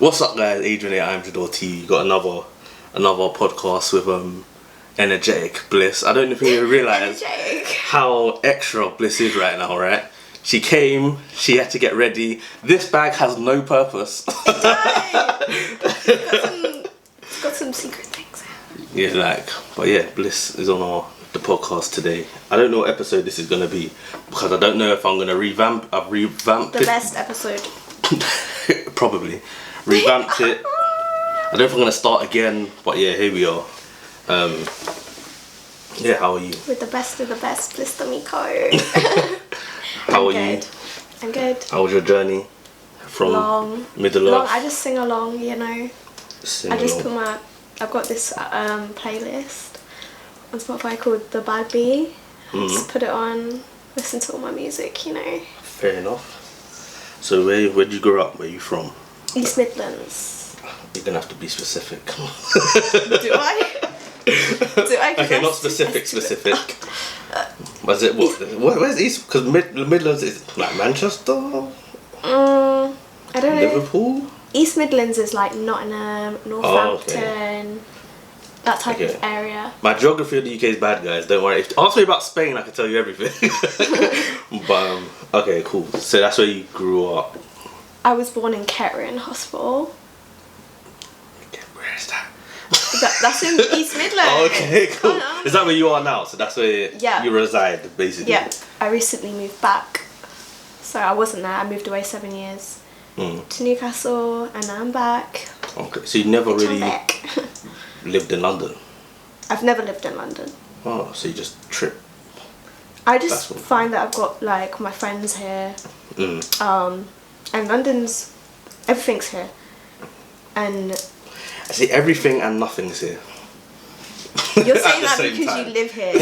What's up, guys? Adrian here, IAmJadoreTV. Got another podcast with energetic Bliss. I don't know if you realise how extra Bliss is right now, right? She came, she had to get ready. This bag has no purpose. It's got some secret things. Yeah, but yeah, Bliss is on the podcast today. I don't know what episode this is gonna be because I don't know if I'm gonna revamp. I've revamped the best episode. Probably revamped it. I don't know if I'm gonna start again, but yeah, here we are. Yeah, how are you? With the best of the best, Bliss Di Micco. How are you? I'm good. How was your journey from middle long. of? I just sing along, you know. Sing I've got this playlist on Spotify called The Bad Bee. Just put it on, listen to all my music, you know. Fair enough. So where did you grow up? Where are you from? East Midlands. You're gonna have to be specific. Do I? Okay, not specific. Was it where's East? Because Midlands is like Manchester. I don't know. Liverpool. East Midlands is like Nottingham, Northampton, that type of area. My geography of the UK is bad, guys. Don't worry. If you ask me about Spain, I can tell you everything. But okay, cool. So that's where you grew up. I was born in Kettering Hospital. Where is that? That's in East Midlands. Oh, okay, cool. Is that where you are now? So that's where you reside, basically? Yeah. I recently moved back. So I wasn't there. I moved away 7 years to Newcastle, and now I'm back. Okay, so you never really lived in London? I've never lived in London. Oh, so you just trip? I just find that I've got like my friends here. And everything's here. And I see everything and nothing's here. You're saying that because you live here.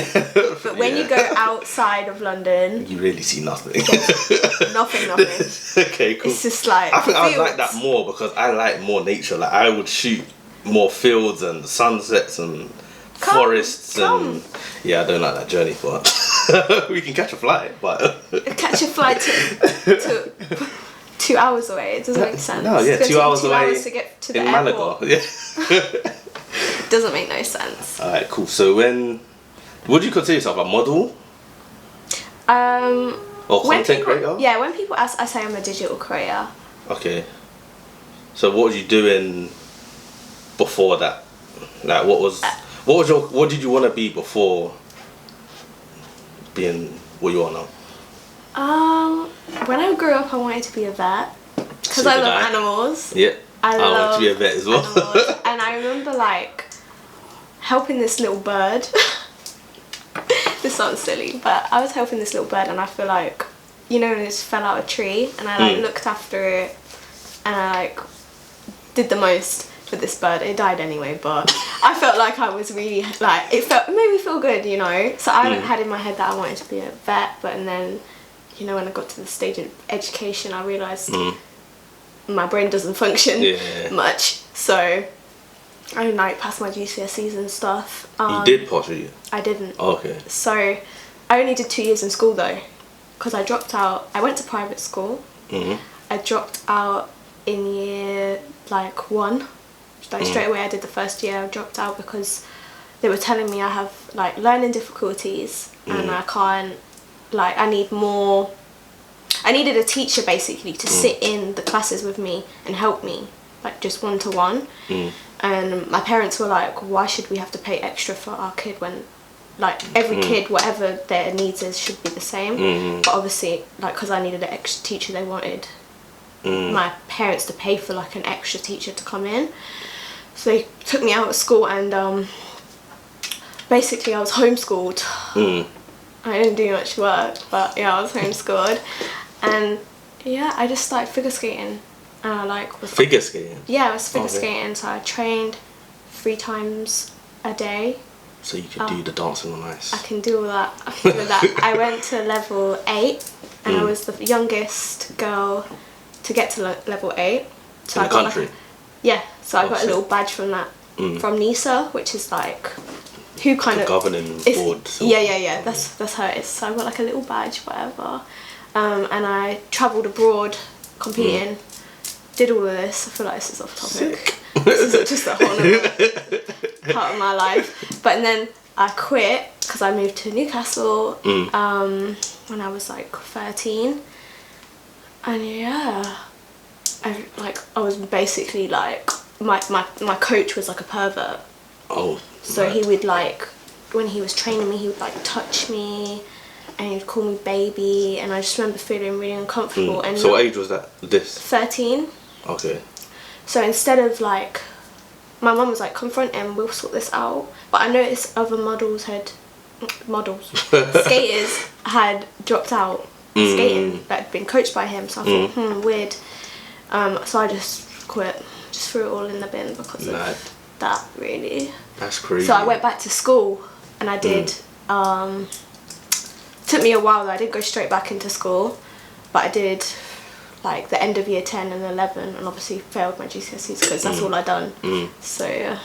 But when you go outside of London, you really see nothing. nothing. Okay, cool. It's just like I think I would like that more because I like more nature. Like I would shoot more fields and sunsets and forests and yeah, I don't like that journey, but we can catch a flight. But catch a flight to 2 hours away. It doesn't make sense. No, yeah, 2 hours away hours to get to the in airport. Malaga. Yeah. Doesn't make no sense. Alright, cool. So would you consider yourself a model? Or content creator? Yeah, when people ask, I say I'm a digital creator. Okay. So what were you doing before that? Like what did you want to be before being what you are now? When I grew up, I wanted to be a vet because I love animals. Yeah. I wanted to be a vet as well. And I remember like helping this little bird. This sounds silly, but I was helping this little bird, and I feel like, you know, when it just fell out of a tree, and I like looked after it, and I like did the most for this bird. It died anyway, but I felt like I was really like it made me feel good, you know. So I had in my head that I wanted to be a vet, and then, you know, when I got to the stage of education, I realised my brain doesn't function much. So I like passed my GCSEs and stuff. You did pass your year? I didn't. Oh, okay. So I only did 2 years in school though, because I dropped out. I went to private school. I dropped out in year like 1. Like straight away I did the first year. I dropped out because they were telling me I have like learning difficulties and I can't, like I needed a teacher basically to sit in the classes with me and help me, like just one-to-one. And my parents were like, why should we have to pay extra for our kid when like every kid, whatever their needs is, should be the same. But obviously, like, because I needed an extra teacher, they wanted my parents to pay for like an extra teacher to come in. So they took me out of school, and basically I was homeschooled. I didn't do much work, but yeah, I was homeschooled. And yeah, I just started figure skating. And I like was figure skating? Yeah, I was figure skating, so I trained 3 times a day. So you could do the dancing on ice? I can do all that. I went to level 8, and I was the youngest girl to get to level 8. So in the country? So I got a little badge from that, from NISA, which is like who kind of governing board. So. Yeah. That's how it is. So I got like a little badge, whatever. And I travelled abroad competing. did all of this. I feel like this is off topic. This is just a whole other part of my life. But then I quit because I moved to Newcastle when I was like 13. And yeah, I was basically like, my coach was like a pervert. Oh. So he would like, when he was training me, he would like touch me and he'd call me baby, and I just remember feeling really uncomfortable. And so what age was that? This? 13. Okay. So instead of like, my mum was like, confront him, we'll sort this out. But I noticed other skaters had dropped out skating, that had been coached by him. So I thought, weird. So I just quit, just threw it all in the bin because of that, really. That's crazy. So I went back to school and I did, took me a while though, I didn't go straight back into school, but I did like the end of year 10 and 11 and obviously failed my GCSEs because that's all I'd done. So yeah.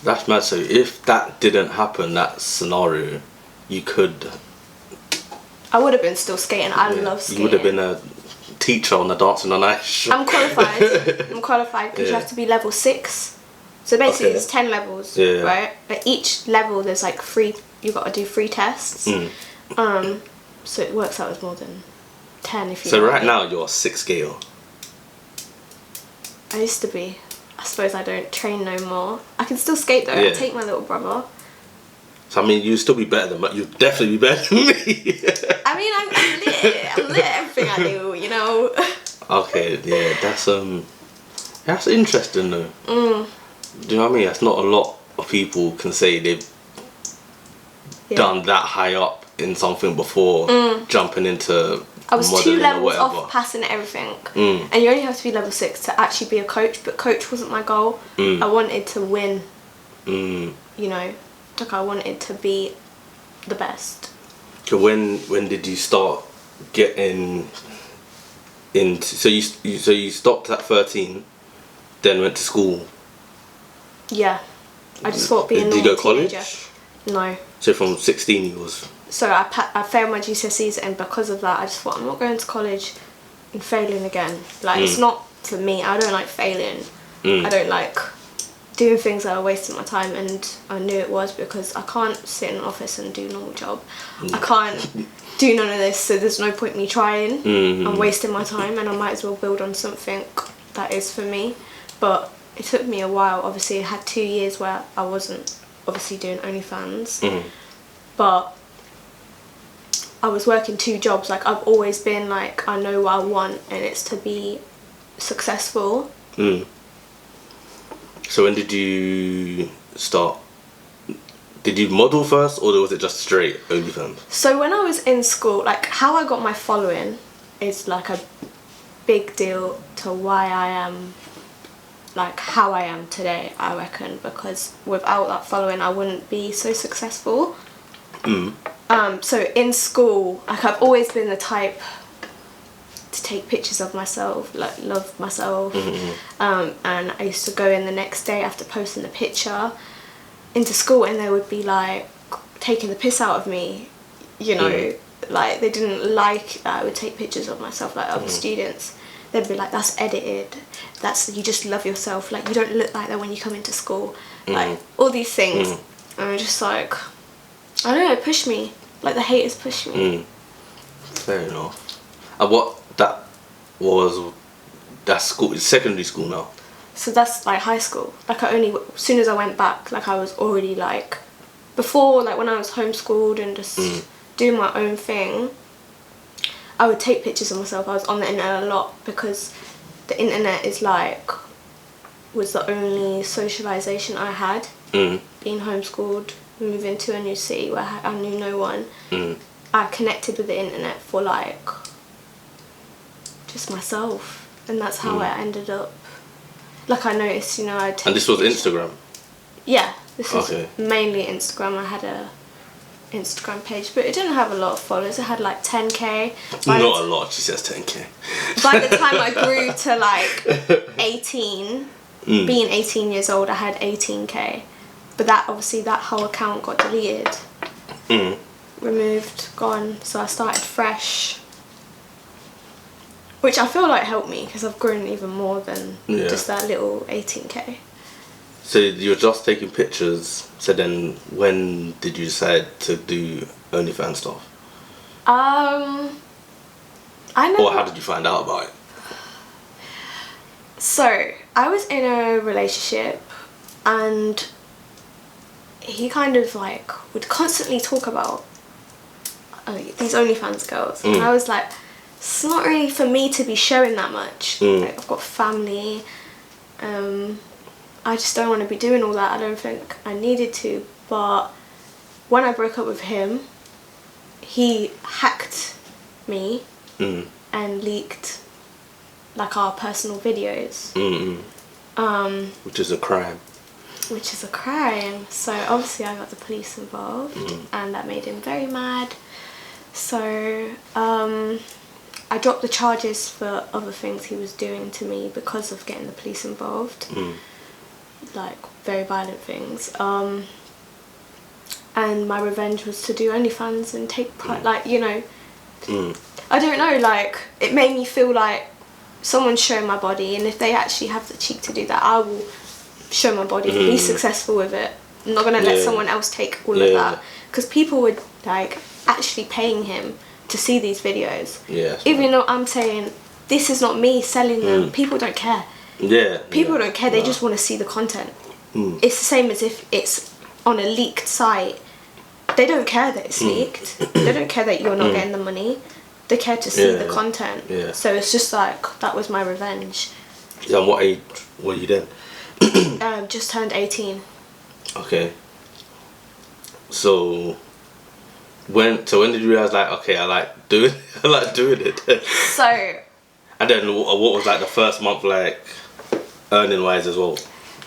That's mad. So if that didn't happen, that scenario, you could... I would have been still skating. I love skating. You would have been a teacher on the Dancing on Ice show. I'm qualified because you have to be level 6. So basically there's 10 levels, right? But each level there's like 3, you've got to do 3 tests. So it works out as more than 10 if you So right now you're a 6 skater. I used to be. I suppose I don't train no more. I can still skate though. I take my little brother. So I mean, you'd still be better than me. You'd definitely be better than me. I mean, I'm lit. I'm lit at everything I do, you know. Okay, yeah, that's interesting though. Do you know what I mean? That's not a lot of people can say they've done that high up in something before jumping into I was modeling 2 levels or whatever. off passing everything. And you only have to be level 6 to actually be a coach, but coach wasn't my goal. I wanted to win. You know, like I wanted to be the best. So when did you start getting into... So you stopped at 13, then went to school. Yeah, I just thought being a normal normal teenager. Did you go college? No. So from 16 you was... So I failed my GCSEs, and because of that I just thought, I'm not going to college and failing again. Like it's not for me. I don't like failing. I don't like doing things that are wasting my time, and I knew it was because I can't sit in an office and do a normal job. I can't do none of this, so there's no point me trying. I'm wasting my time, and I might as well build on something that is for me. But it took me a while. Obviously I had 2 years where I wasn't obviously doing OnlyFans, but I was working 2 jobs. Like I've always been like, I know what I want, and it's to be successful. So when did you start? Did you model first, or was it just straight OnlyFans? So when I was in school, like how I got my following is like a big deal to why I am like how I am today, I reckon, because without that following I wouldn't be so successful. So in school, like I've always been the type to take pictures of myself, like love myself, and I used to go in the next day after posting the picture into school, and they would be like taking the piss out of me, you know, like they didn't like that I would take pictures of myself like other students. They'd be like, that's edited, that's, you just love yourself, like you don't look like that when you come into school, like all these things. And I'm just like, I don't know, it pushed me, like the haters pushed me. Fair enough. And what that was, that's school, it's secondary school now? So that's like high school. Like I only, as soon as I went back, like I was already like, before, like when I was homeschooled and just doing my own thing, I would take pictures of myself. I was on the internet a lot because the internet is like, was the only socialisation I had. Being homeschooled, moving to a new city where I knew no one. I connected with the internet for like, just myself. And that's how I ended up. Like I noticed, you know, I'd take And this was Instagram? Yeah, this was mainly Instagram. I had a Instagram page, but it didn't have a lot of followers. It had like 10k. Not a lot, she says 10k. By the time I grew to like 18, being 18 years old, I had 18k. But that, obviously, that whole account got deleted. Removed, gone. So I started fresh. which I feel like helped me because I've grown even more than Yeah. just that little 18k. So you're just taking pictures. So then, when did you decide to do OnlyFans stuff? I know. Or how did you find out about it? So I was in a relationship, and he kind of like would constantly talk about these OnlyFans girls, and I was like, it's not really for me to be showing that much. Like, I've got family. I just don't want to be doing all that. I don't think I needed to. But when I broke up with him, he hacked me and leaked like our personal videos. Which is a crime. Which is a crime. So obviously I got the police involved, and that made him very mad. So I dropped the charges for other things he was doing to me because of getting the police involved. Like very violent things. And my revenge was to do OnlyFans and take pride, like, you know, I don't know, like, it made me feel like someone's showing my body, and if they actually have the cheek to do that, I will show my body and be successful with it. I'm not going to let someone else take all of that. Because people were, like, actually paying him to see these videos. Even though I'm saying, this is not me selling them, people don't care. People don't care, they just want to see the content. It's the same as if it's on a leaked site. They don't care that it's leaked. They don't care that you're not getting the money. They care to see the content. So it's just like, that was my revenge. And what age were you then? Just turned 18. Okay. So when did you realise, like, okay, I like doing it? So. And then what was like the first month like earning wise as well?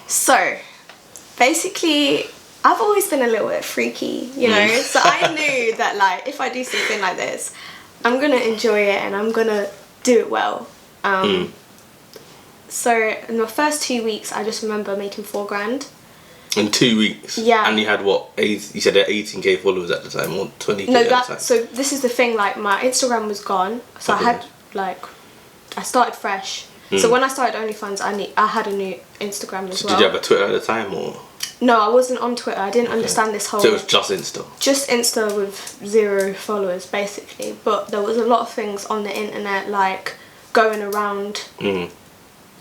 So basically, I've always been a little bit freaky, you know, so I knew that, like, if I do something like this, I'm gonna enjoy it and I'm gonna do it well. So in the first 2 weeks, I just remember making $4,000. In 2 weeks? Yeah. And you had what? You said 18k followers at the time, or 20k no, at the time? So this is the thing, like, my Instagram was gone, so I had, like, I started fresh. So when I started OnlyFans, I had a new Instagram as well. Did you have a Twitter at the time, or? No, I wasn't on Twitter. I didn't understand this whole... So it was just Insta? Just Insta with 0 followers, basically. But there was a lot of things on the internet, like, going around...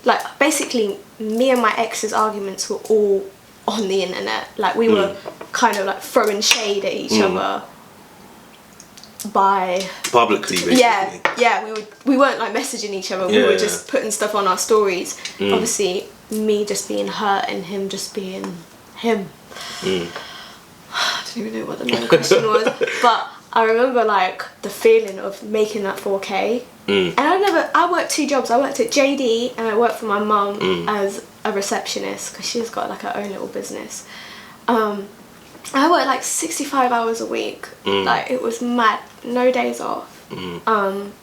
Like, basically, me and my ex's arguments were all on the internet. Like, we were kind of, like, throwing shade at each other by... Publicly, basically. Yeah, we weren't, like, messaging each other. We were just putting stuff on our stories. Obviously, me just being hurt and him just being... him. I don't even know what the main question was, but I remember, like, the feeling of making that 4k. And I worked 2 jobs. I worked at JD and I worked for my mum as a receptionist because she's got, like, her own little business. I worked like 65 hours a week. Like, it was mad, no days off.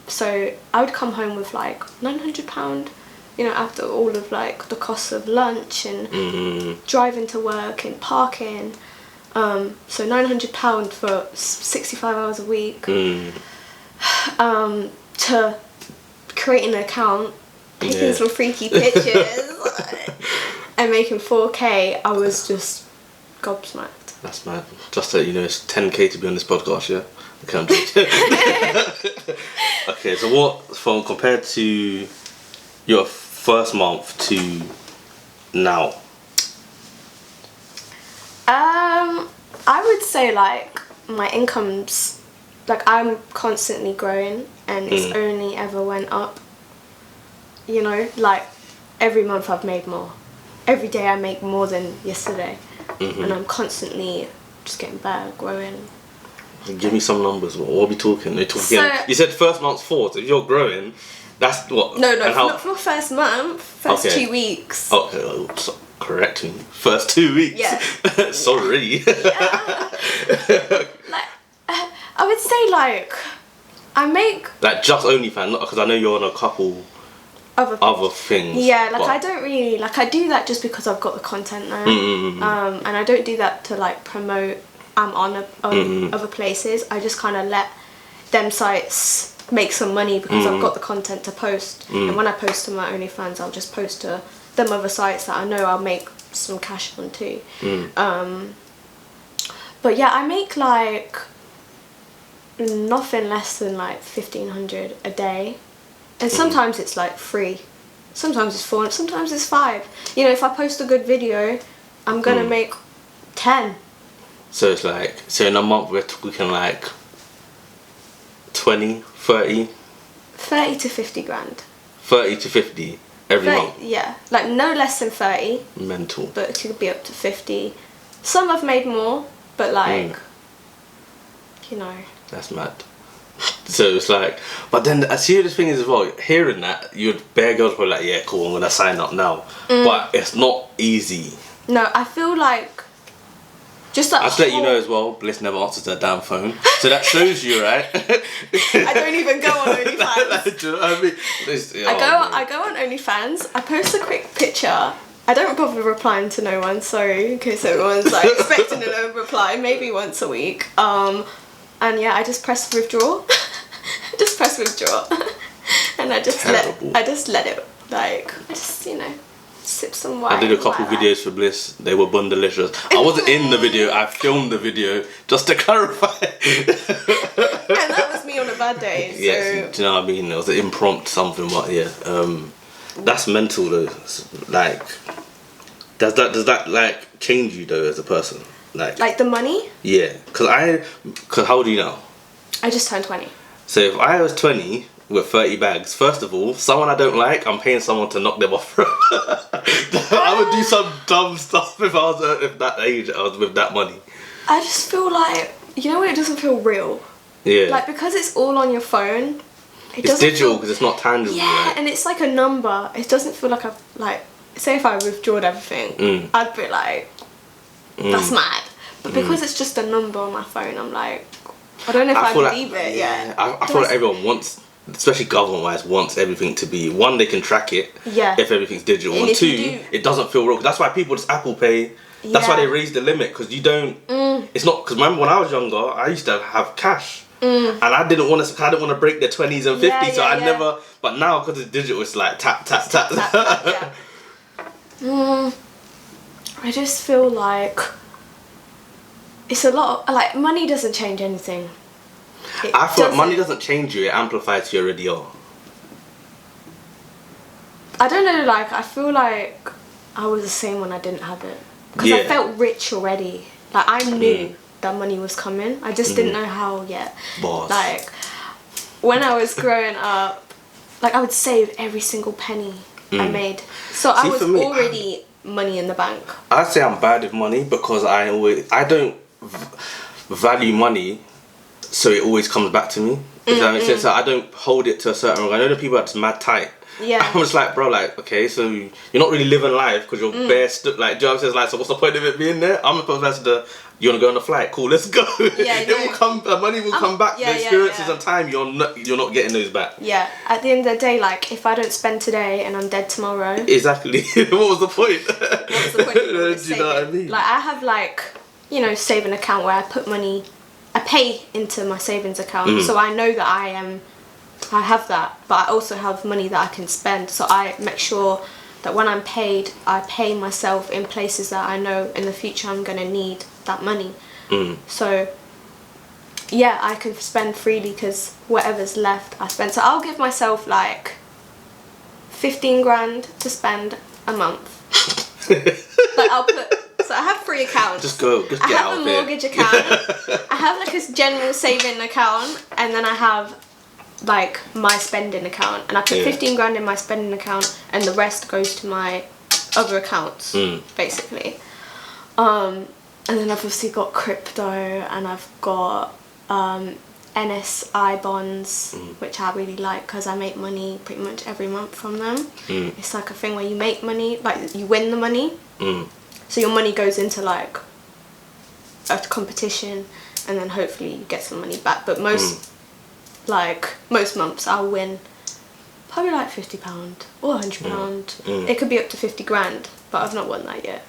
So I would come home with like £900, you know, after all of like the costs of lunch and driving to work and parking. So £900 for 65 hours a week. To creating an account, taking some freaky pictures and making 4k, I was just gobsmacked. That's mad. Just that, you know, it's 10k to be on this podcast, yeah? I can't do it. Okay, so what, compared to your first month to now? I would say, like, my income's, like, I'm constantly growing and it's only ever went up. You know, like, every month I've made more. Every day I make more than yesterday. And I'm constantly just getting better, growing. Give me some numbers. What are we talking? You said first month's 4, so if you're growing, that's what? No, not for first month. First 2 weeks. Okay, correct me. First 2 weeks. Yeah. Sorry. Yeah. Like, I would say, like, I make... Like, just OnlyFans, because I know you're on a couple... Other things. Yeah, like, I don't really... Like, I do that just because I've got the content there. And I don't do that to, like, promote... I'm on other places. I just kind of let them sites make some money because I've got the content to post. And when I post to my OnlyFans, I'll just post to them other sites that I know I'll make some cash on too. But yeah, I make like nothing less than like 1,500 a day, and sometimes it's like 3, sometimes it's 4, sometimes it's 5. You know, if I post a good video, I'm gonna make 10. So it's like, so in a month we're talking like 20, 30 to 50 grand. 30 to 50 every month. Yeah, like no less than 30. Mental. But it could be up to 50. Some have made more, but like, you know. That's mad. So it's like, but then I see the thing is as well, hearing that, you'd bare girls were like, yeah, cool, I'm gonna sign up now. But it's not easy. No, I feel like, just like, I'll let you know as well, Bliss never answers her damn phone. So that shows you, right? I don't even go on OnlyFans. Do you know what I mean? I go on OnlyFans, I post a quick picture. I don't bother replying to no one, sorry, in case everyone's like expecting a reply, maybe once a week. And yeah, I just press withdraw. Just press withdraw. And I just let it, like, I just, you know, sip some wine. I did a couple videos for Bliss. They were bun-delicious. I wasn't in the video. I filmed the video just to clarify. And that was me on a bad day. So. Yes, do you know what I mean? It was an impromptu something, but yeah, that's mental though. Like, does that like change you though as a person? Like the money? Yeah, cause how old are you now? I just turned 20. So if I was 20 with 30 bags, first of all, someone I don't like, I'm paying someone to knock them off. I would do some dumb stuff if I was at that age. I was with that money. I just feel like, you know when it doesn't feel real? Yeah. Like, because it's all on your phone. It's digital because it's not tangible. Yeah, right? And it's like a number. It doesn't feel like say if I withdrawed everything, I'd be like, that's mad. But because it's just a number on my phone, I'm like, I don't know if I believe it. Yeah. I feel like everyone wants, especially government-wise, wants everything to be, one, they can track it if everything's digital, and two, it doesn't feel real. That's why people just Apple Pay. That's why they raised the limit, because you don't. It's not, because remember when I was younger, I used to have cash. And I didn't want to break the 20s and 50s, so I never. But now because it's digital, it's like tap tap tap. I just feel like it's a lot of, like, money doesn't change anything. I feel like money doesn't change you; it amplifies who you already are. I don't know. Like, I feel like I was the same when I didn't have it, because I felt rich already. Like, I knew that money was coming. I just didn't know how yet. Boss. Like, when I was growing up, like, I would save every single penny I made. So I was already money in the bank. I'd say I'm bad with money because I don't value money, so it always comes back to me. Does that make sense? So I don't hold it to a certain. I know the people are just mad tight. Yeah. I'm just like, bro, like, okay, so you're not really living life because you're bare stuck. Like, Joe says, like, so what's the point of it being there? I'm supposed to. You want to go on a flight? Cool, let's go. Yeah, it will come. Money will come back. The experiences and time, you're not getting those back. Yeah. At the end of the day, like, if I don't spend today and I'm dead tomorrow. Exactly. What was the point? What was the point? Do you know what I mean? Like, I have, like, you know, saving account where I put money. I pay into my savings account, so I know that I have that, but I also have money that I can spend. So I make sure that when I'm paid, I pay myself in places that I know in the future I'm going to need that money. So yeah, I can spend freely because whatever's left I spend. So I'll give myself like 15 grand to spend a month. Like, I'll put, so I have 3 accounts. Just get out of here. I have a mortgage account. I have like a general saving account, and then I have like my spending account, and I put 15 grand in my spending account, and the rest goes to my other accounts, basically. And then I've obviously got crypto, and I've got NSI bonds, which I really like because I make money pretty much every month from them. It's like a thing where you make money, like you win the money, so your money goes into like a competition, and then hopefully you get some money back. But most months I'll win probably like £50 or £100. It could be up to 50 grand, but I've not won that yet.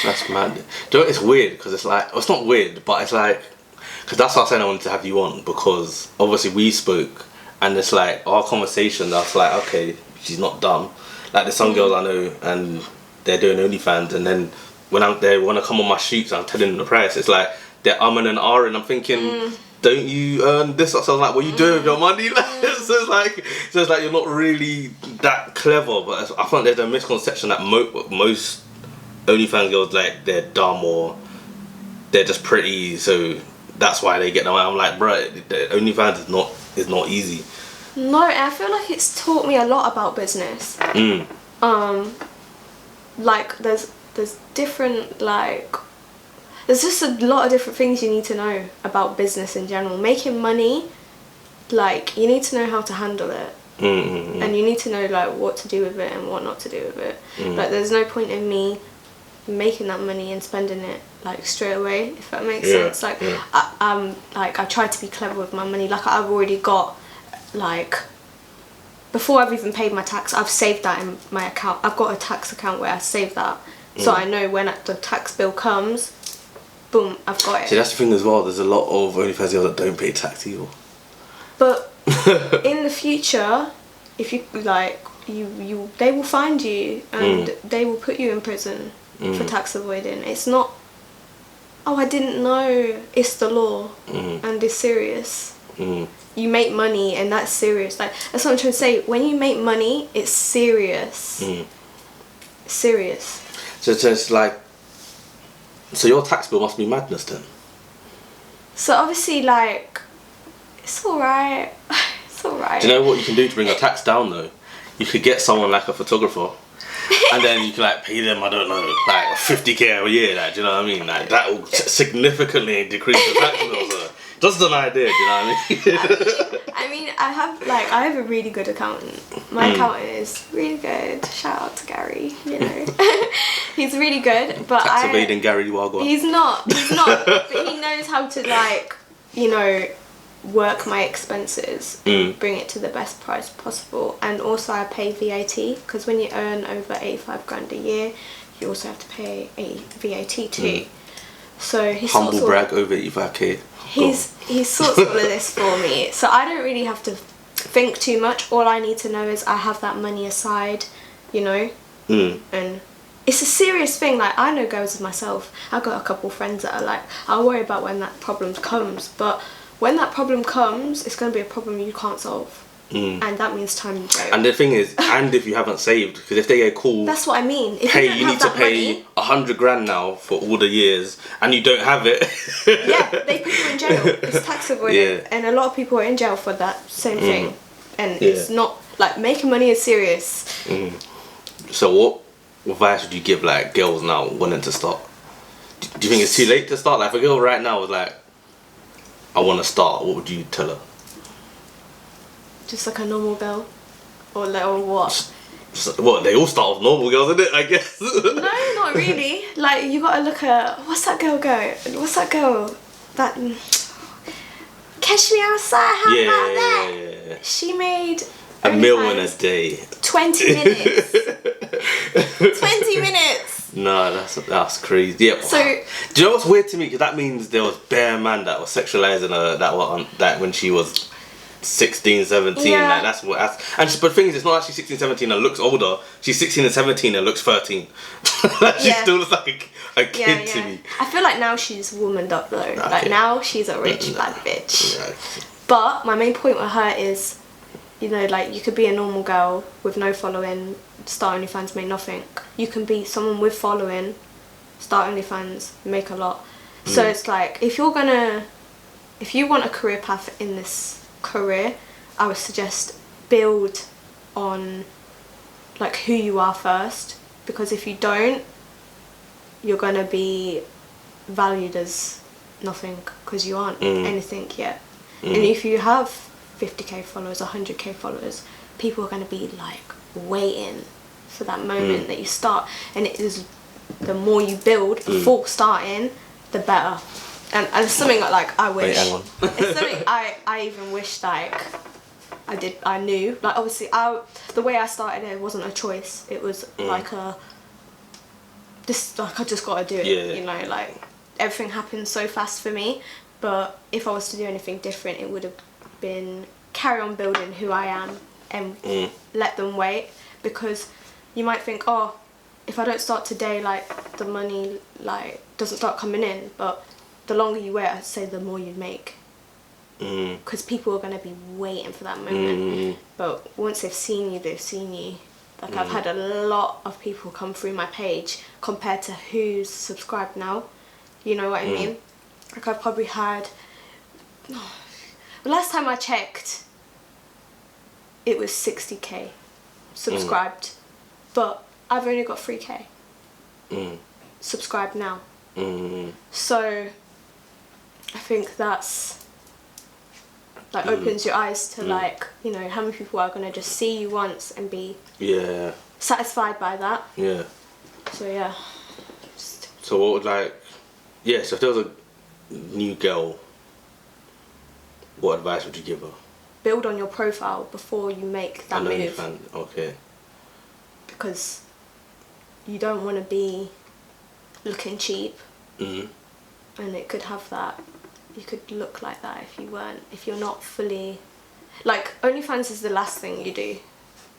That's mad. Do you know, it's weird because it's like, well, it's not weird, but it's like, because that's why I said I wanted to have you on, because obviously we spoke and it's like our conversation, that's like, okay, she's not dumb. Like there's some girls I know and they're doing OnlyFans, and then when they want to come on my shoots, I'm telling them the price, it's like they're umming and ahhing. I'm thinking, don't you earn this? So I was like, what are you doing with your money? Like, so it's like you're not really that clever. But I think there's a misconception that most OnlyFans girls, like, they're dumb or they're just pretty, so that's why they get them. I'm like, bro, the OnlyFans is not easy. No, I feel like it's taught me a lot about business. Like there's different, like, there's just a lot of different things you need to know about business in general. Making money, like, you need to know how to handle it. And you need to know, like, what to do with it and what not to do with it. Like, there's no point in me making that money and spending it, like, straight away, if that makes sense. Like, I try to be clever with my money. Like, I've already got, like, before I've even paid my tax, I've saved that in my account. I've got a tax account where I save that, so I know when the tax bill comes, boom, I've got it. See, that's the thing as well. There's a lot of OnlyFans girls that don't pay tax either. But in the future, if you like, they will find you and they will put you in prison for tax avoiding. It's not, oh, I didn't know. It's the law, and it's serious. You make money and that's serious. Like, that's what I'm trying to say. When you make money, it's serious. Serious. So it's like, so your tax bill must be madness then. So obviously, like, it's alright. It's alright. Do you know what you can do to bring your tax down though? You could get someone like a photographer, and then you can, like, pay them, I don't know, like 50k a year. Like, do you know what I mean? Like, that will significantly decrease the tax bill. So just an idea, do you know what I mean? I mean, I have a really good accountant. My accountant is really good. Shout out to Gary, you know. He's really good, but tax evading Gary Wagwa. He's not, but he knows how to, like, you know, work my expenses, bring it to the best price possible. And also I pay VAT, because when you earn over 85 grand a year, you also have to pay a VAT too. So he humble brag over 85k. He sorts all of this for me, so I don't really have to think too much. All I need to know is I have that money aside, you know. And it's a serious thing. Like, I know girls as myself. I've got a couple friends that are like, I'll worry about when that problem comes, but when that problem comes, it's going to be a problem you can't solve. And that means time in jail. And the thing is, and if you haven't saved, because if they get called, that's what I mean. If you need to pay 100 grand now for all the years, and you don't have it. Yeah, they put you in jail. It's tax avoidance, and a lot of people are in jail for that same thing. And it's not, like, making money is serious. So what advice would you give, like, girls now wanting to start? Do you think it's too late to start? Like, if a girl right now was like, I want to start, what would you tell her? Just like a normal girl? Or what? What, they all start off normal girls, isn't it, I guess? No, not really. Like, you gotta look at, what's that girl that Catch Me Outside, how about that? Yeah. She made $1 million a day. 20 minutes. 20 minutes. No, that's crazy. Yeah. So, do you know what's weird to me? Because that means there was bare man that was sexualizing her that when she was 16, 17. Yeah. Like, but the thing is, it's not actually 16, 17 and looks older. She's 16 and 17 and looks 13. She still looks like a kid to me. I feel like now she's womaned up though. Okay. Like, now she's a rich bad bitch. Yeah. But my main point with her is, you know, like, you could be a normal girl with no following, start OnlyFans, make nothing. You can be someone with following, start OnlyFans, make a lot. So it's like, if you want a career path in this career, I would suggest build on, like, who you are first, because if you don't, you're gonna be valued as nothing, because you aren't anything yet. And if you have 50k followers, 100k followers, people are going to be, like, waiting for that moment that you start. And it is, the more you build before starting, the better. And it's something like I wish. Wait, hang on. It's something I even wish, like, I knew. Like, obviously, the way I started it wasn't a choice. It was like I just got to do it. You know, like, everything happened so fast for me. But if I was to do anything different, it would have been carry on building who I am and let them wait, because you might think, oh, if I don't start today, like the money like doesn't start coming in, but the longer you wait, I'd say the more you make, because people are going to be waiting for that moment. But once they've seen you, they've seen you. Like I've had a lot of people come through my page compared to who's subscribed now, you know what I mean? Like I've probably had, the last time I checked, it was 60k subscribed, but I've only got 3k subscribed now. So I think that's like opens your eyes to like, you know, how many people are going to just see you once and be satisfied by that. So yeah. So what would like, so if there was a new girl, what advice would you give her? Build on your profile before you make that move. Okay. Because you don't want to be looking cheap, and it could have that. You could look like that if you're not fully, like OnlyFans is the last thing you do,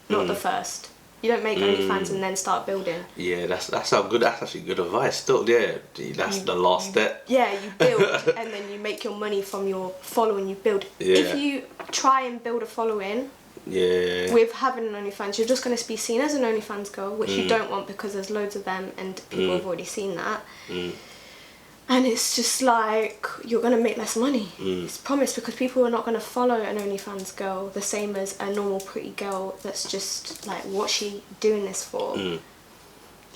not the first. You don't make OnlyFans and then start building. Yeah, that's actually good advice. Still, that's the last step. Yeah, you build and then you make your money from your following. You build. If you try and build a following, with having an OnlyFans, you're just going to be seen as an OnlyFans girl, which you don't want, because there's loads of them and people have already seen that. And it's just like, you're going to make less money. It's promised, because people are not going to follow an OnlyFans girl the same as a normal pretty girl that's just like, what's she doing this for?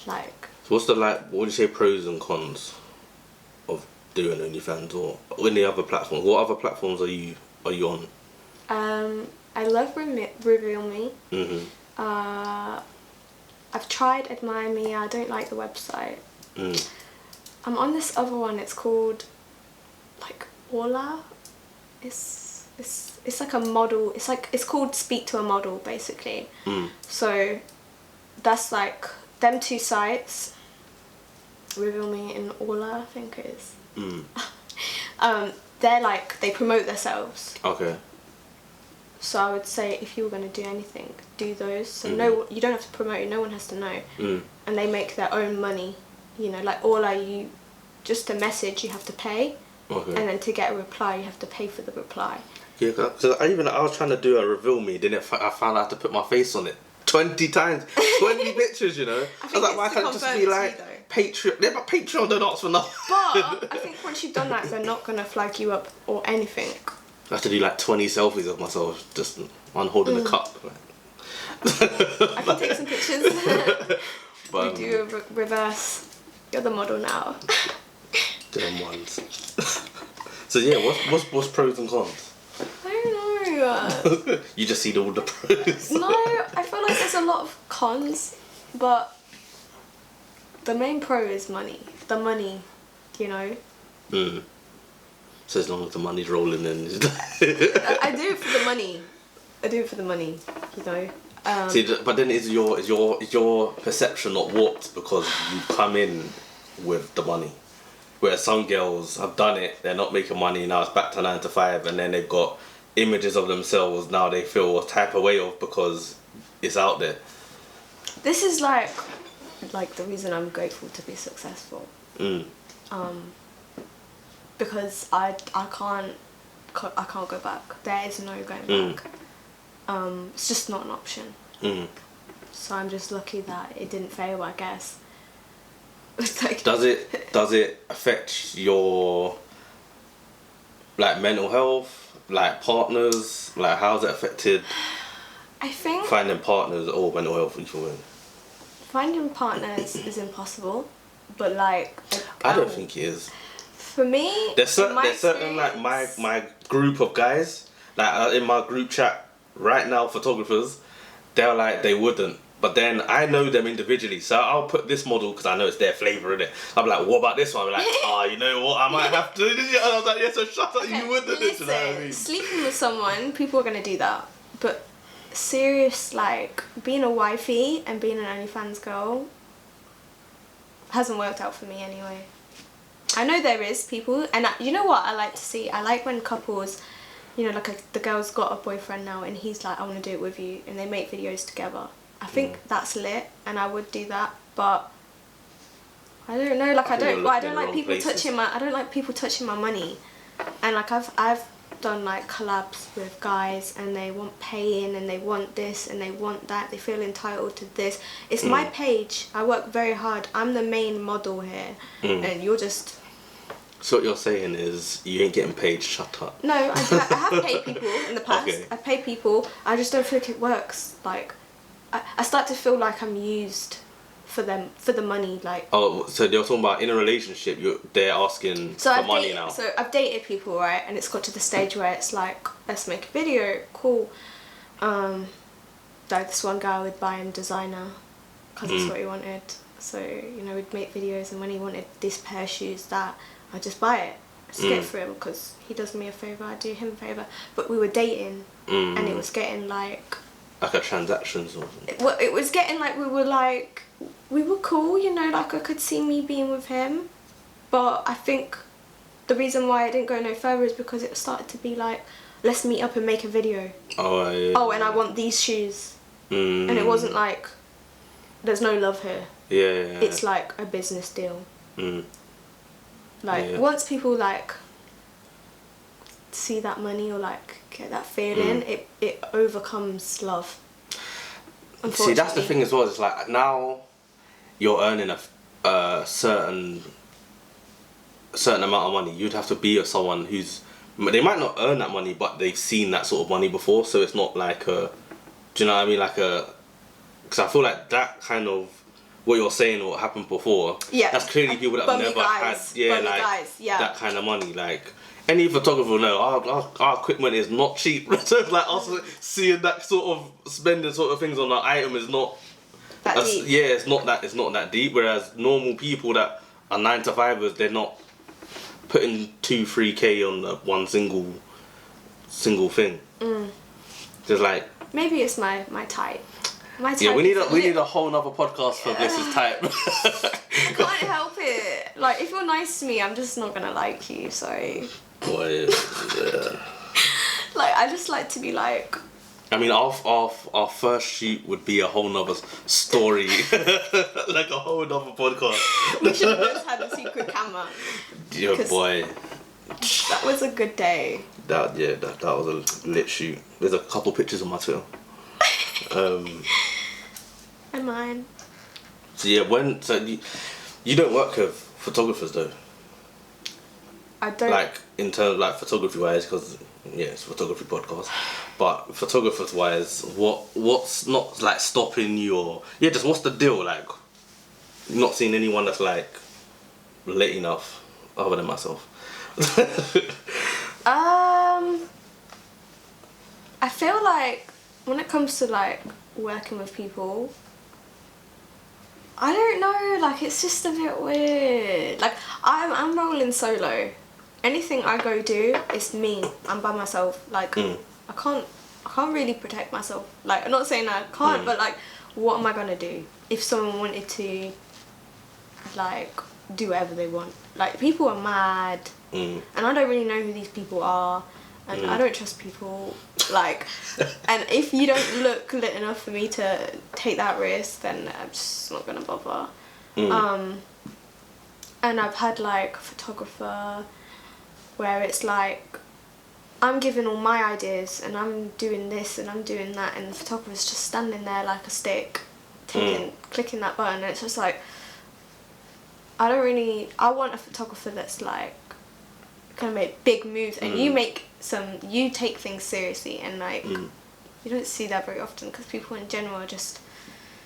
Like, so what would you say pros and cons of doing OnlyFans or any other platforms? What other platforms are you on? I love Reveal Me. I've tried Admire Me. I don't like the website. I'm on this other one. It's called like Ola. It's like a model. It's called Speak to a Model, basically. So that's like them two sites. Reveal Me and Ola, I think it is. They're like, they promote themselves. Okay. So I would say if you were going to do anything, do those. So you don't have to promote it. No one has to know. And they make their own money. You know, like you just a message you have to pay, and then to get a reply you have to pay for the reply. Yeah, because I was trying to do a Reveal Me, then I found out to put my face on it 20 times, 20 pictures. You know, I was like, why can't it just be like Patreon? Yeah, but Patreon don't ask for nothing. But I think once you've done that, they're not gonna flag you up or anything. I have to do like 20 selfies of myself, just one holding a cup. I can take some pictures. But, you do a reverse. You're the model now. Them ones. So yeah, what's pros and cons? I don't know. You just see all the pros. No, I feel like there's a lot of cons, but the main pro is money. The money, you know. So as long as the money's rolling in. I do it for the money. You know. See, but then is your perception not warped because you come in with the money? Whereas some girls have done it, they're not making money, now it's back to 9 to 5, and then they've got images of themselves now they feel a type of way of because it's out there. This is like the reason I'm grateful to be successful. Because I can't go back. There is no going back. It's just not an option. So I'm just lucky that it didn't fail, I guess. Like, does it affect your like mental health, like partners, like how's it affected? I think finding partners or mental health each way. Finding partners is impossible, but like I don't think it is. For me, there's certain like my group of guys, like in my group chat right now, photographers, they're like they wouldn't. But then I know them individually, so I'll put this model because I know it's their flavour in it. I'll be like, what about this one? I'll be like, you know what? I might have to. And I was like, yeah, so shut up, you wouldn't. Listen, you know what I mean? Sleeping with someone, people are gonna do that. But serious, like being a wifey and being an OnlyFans girl hasn't worked out for me anyway. I know there is people, and you know what I like to see? I like when couples, you know, like the girl's got a boyfriend now and he's like, I want to do it with you, and they make videos together. I think that's lit, and I would do that, but I don't know, like I don't like people touching my money, and like I've done like collabs with guys and they want pay-in and they want this and they want that, they feel entitled to this. It's my page, I work very hard, I'm the main model here, and you're just... So what you're saying is you ain't getting paid, shut up. No, I have paid people in the past. Okay. I pay people, I just don't think it works. Like I start to feel like I'm used for the money, like... Oh, so you're talking about in a relationship, they're asking for money now. So I've dated people, right, and it's got to the stage where it's like, let's make a video, cool. Like this one guy would buy him designer because that's what he wanted. So, you know, we'd make videos, and when he wanted this pair of shoes, that, I'd just buy it. Just get it for him because he does me a favour, I do him a favour. But we were dating, and it was getting like a transaction sort of thing. It was getting like we were cool, you know, like I could see me being with him, but I think the reason why I didn't go no further is because it started to be like, let's meet up and make a video. Oh, yeah. Oh, and I want these shoes. And it wasn't like, there's no love here. Yeah. It's like a business deal. Like, once people like see that money or like get that feeling, it overcomes love. See, that's the thing as well. It's like now you're earning a certain amount of money. You'd have to be with someone who's, they might not earn that money, but they've seen that sort of money before. So it's not like a, do you know what I mean? Like a, because I feel like that kind of what you're saying or what happened before. Yeah. That's clearly people that have never had, that kind of money. Like any photographer will know our equipment is not cheap. So it's like us seeing that sort of spending sort of things on an item is not that deep. Yeah, it's not that deep. Whereas normal people that are 9-to-5ers, they're not putting 2-3K on one single thing. Just like, maybe it's my type. My type. Yeah, we need a whole nother podcast for Bliss's type. I can't help it. Like, if you're nice to me, I'm just not gonna like you. Sorry. Boy, yeah. Like, I just like to be like. I mean, our first shoot would be a whole nother story, like a whole nother podcast. We should have just had a secret camera. Yeah, boy. That was a good day. That was a lit shoot. There's a couple pictures on my Twitter. And mine. So yeah, you don't work with photographers though? I don't. Like in terms of like photography wise, because it's a photography podcast. But photographers wise, what's not like stopping you or just what's the deal? Like, not seeing anyone that's like lit enough other than myself. I feel like when it comes to like working with people, I don't know, like it's just a bit weird. Like I'm rolling solo. Anything I go do, it's me. I'm by myself. Like I can't really protect myself. Like, I'm not saying I can't, but like, what am I gonna do if someone wanted to like do whatever they want? Like, people are mad, and I don't really know who these people are. And I don't trust people, like, and if you don't look lit enough for me to take that risk, then I'm just not gonna bother. And I've had like a photographer where it's like, I'm giving all my ideas and I'm doing this and I'm doing that, and the photographer's just standing there like a stick, clicking that button, and it's just like, I want a photographer that's like, gonna make big moves, and you take things seriously, and like you don't see that very often because people in general are just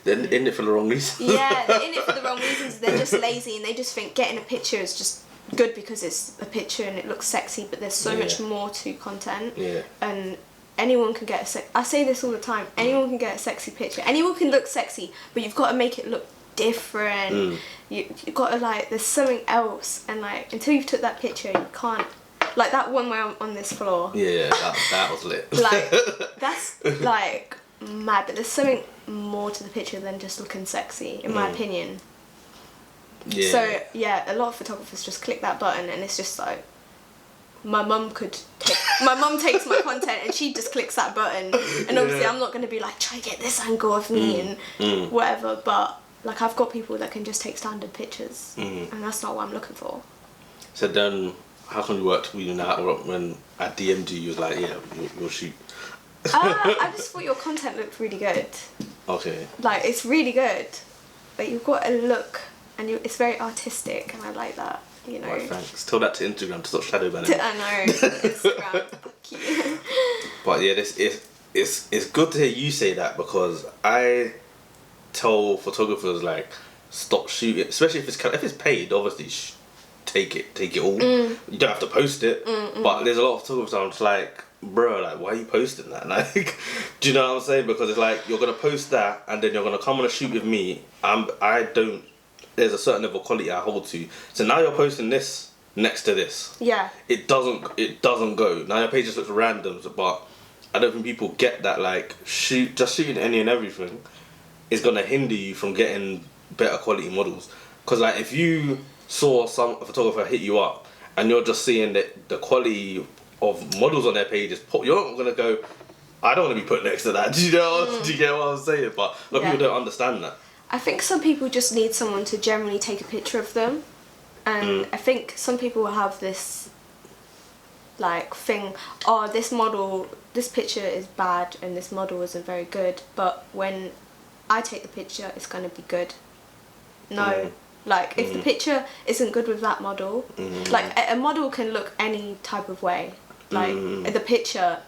they're in it for the wrong reasons. Yeah, they're in it for the wrong reasons. They're just lazy and they just think getting a picture is just good because it's a picture and it looks sexy, but there's so much more to content. And anyone can get I say this all the time, anyone can get a sexy picture, anyone can look sexy, but you've got to make it look different. You've got to like, there's something else, and like until you've took that picture you can't, like that one where I'm on this floor, that was lit. Like that's like mad, but there's something more to the picture than just looking sexy, in my opinion. Yeah. So yeah, a lot of photographers just click that button, and it's just like my mum takes my content and she just clicks that button, and obviously I'm not going to be like try to get this angle of me and whatever, but like I've got people that can just take standard pictures, and that's not what I'm looking for. So then, how come you worked with you now? When I DM'd you was like, yeah, we'll shoot. I just thought your content looked really good. Okay. Like it's really good, but you've got a look, and it's very artistic, and I like that. You know. Right, thanks. Tell that to Instagram to stop shadow banning. I know. Instagram. Fuck you. But yeah, it's good to hear you say that, because I tell photographers like stop shooting, especially if it's paid. Obviously, take it all. You don't have to post it. But there's a lot of photographers I'm just like, bro, like why are you posting that? Like, do you know what I'm saying? Because it's like you're gonna post that and then you're gonna come on a shoot with me. There's a certain level of quality I hold to. So now you're posting this next to this. Yeah. It doesn't go. Now your page just looks random, but I don't think people get that like shooting any and everything is gonna hinder you from getting better quality models. Cause like if you saw a photographer hit you up and you're just seeing that the quality of models on their pages, you're not gonna go, I don't want to be put next to that. Do you know? Do you get what I'm saying? But a lot of people don't understand that. I think some people just need someone to generally take a picture of them, and I think some people have this like thing, oh, this picture is bad and this model isn't very good, but when I take the picture it's going to be good. No. Like if the picture isn't good with that model, like a model can look any type of way, like the picture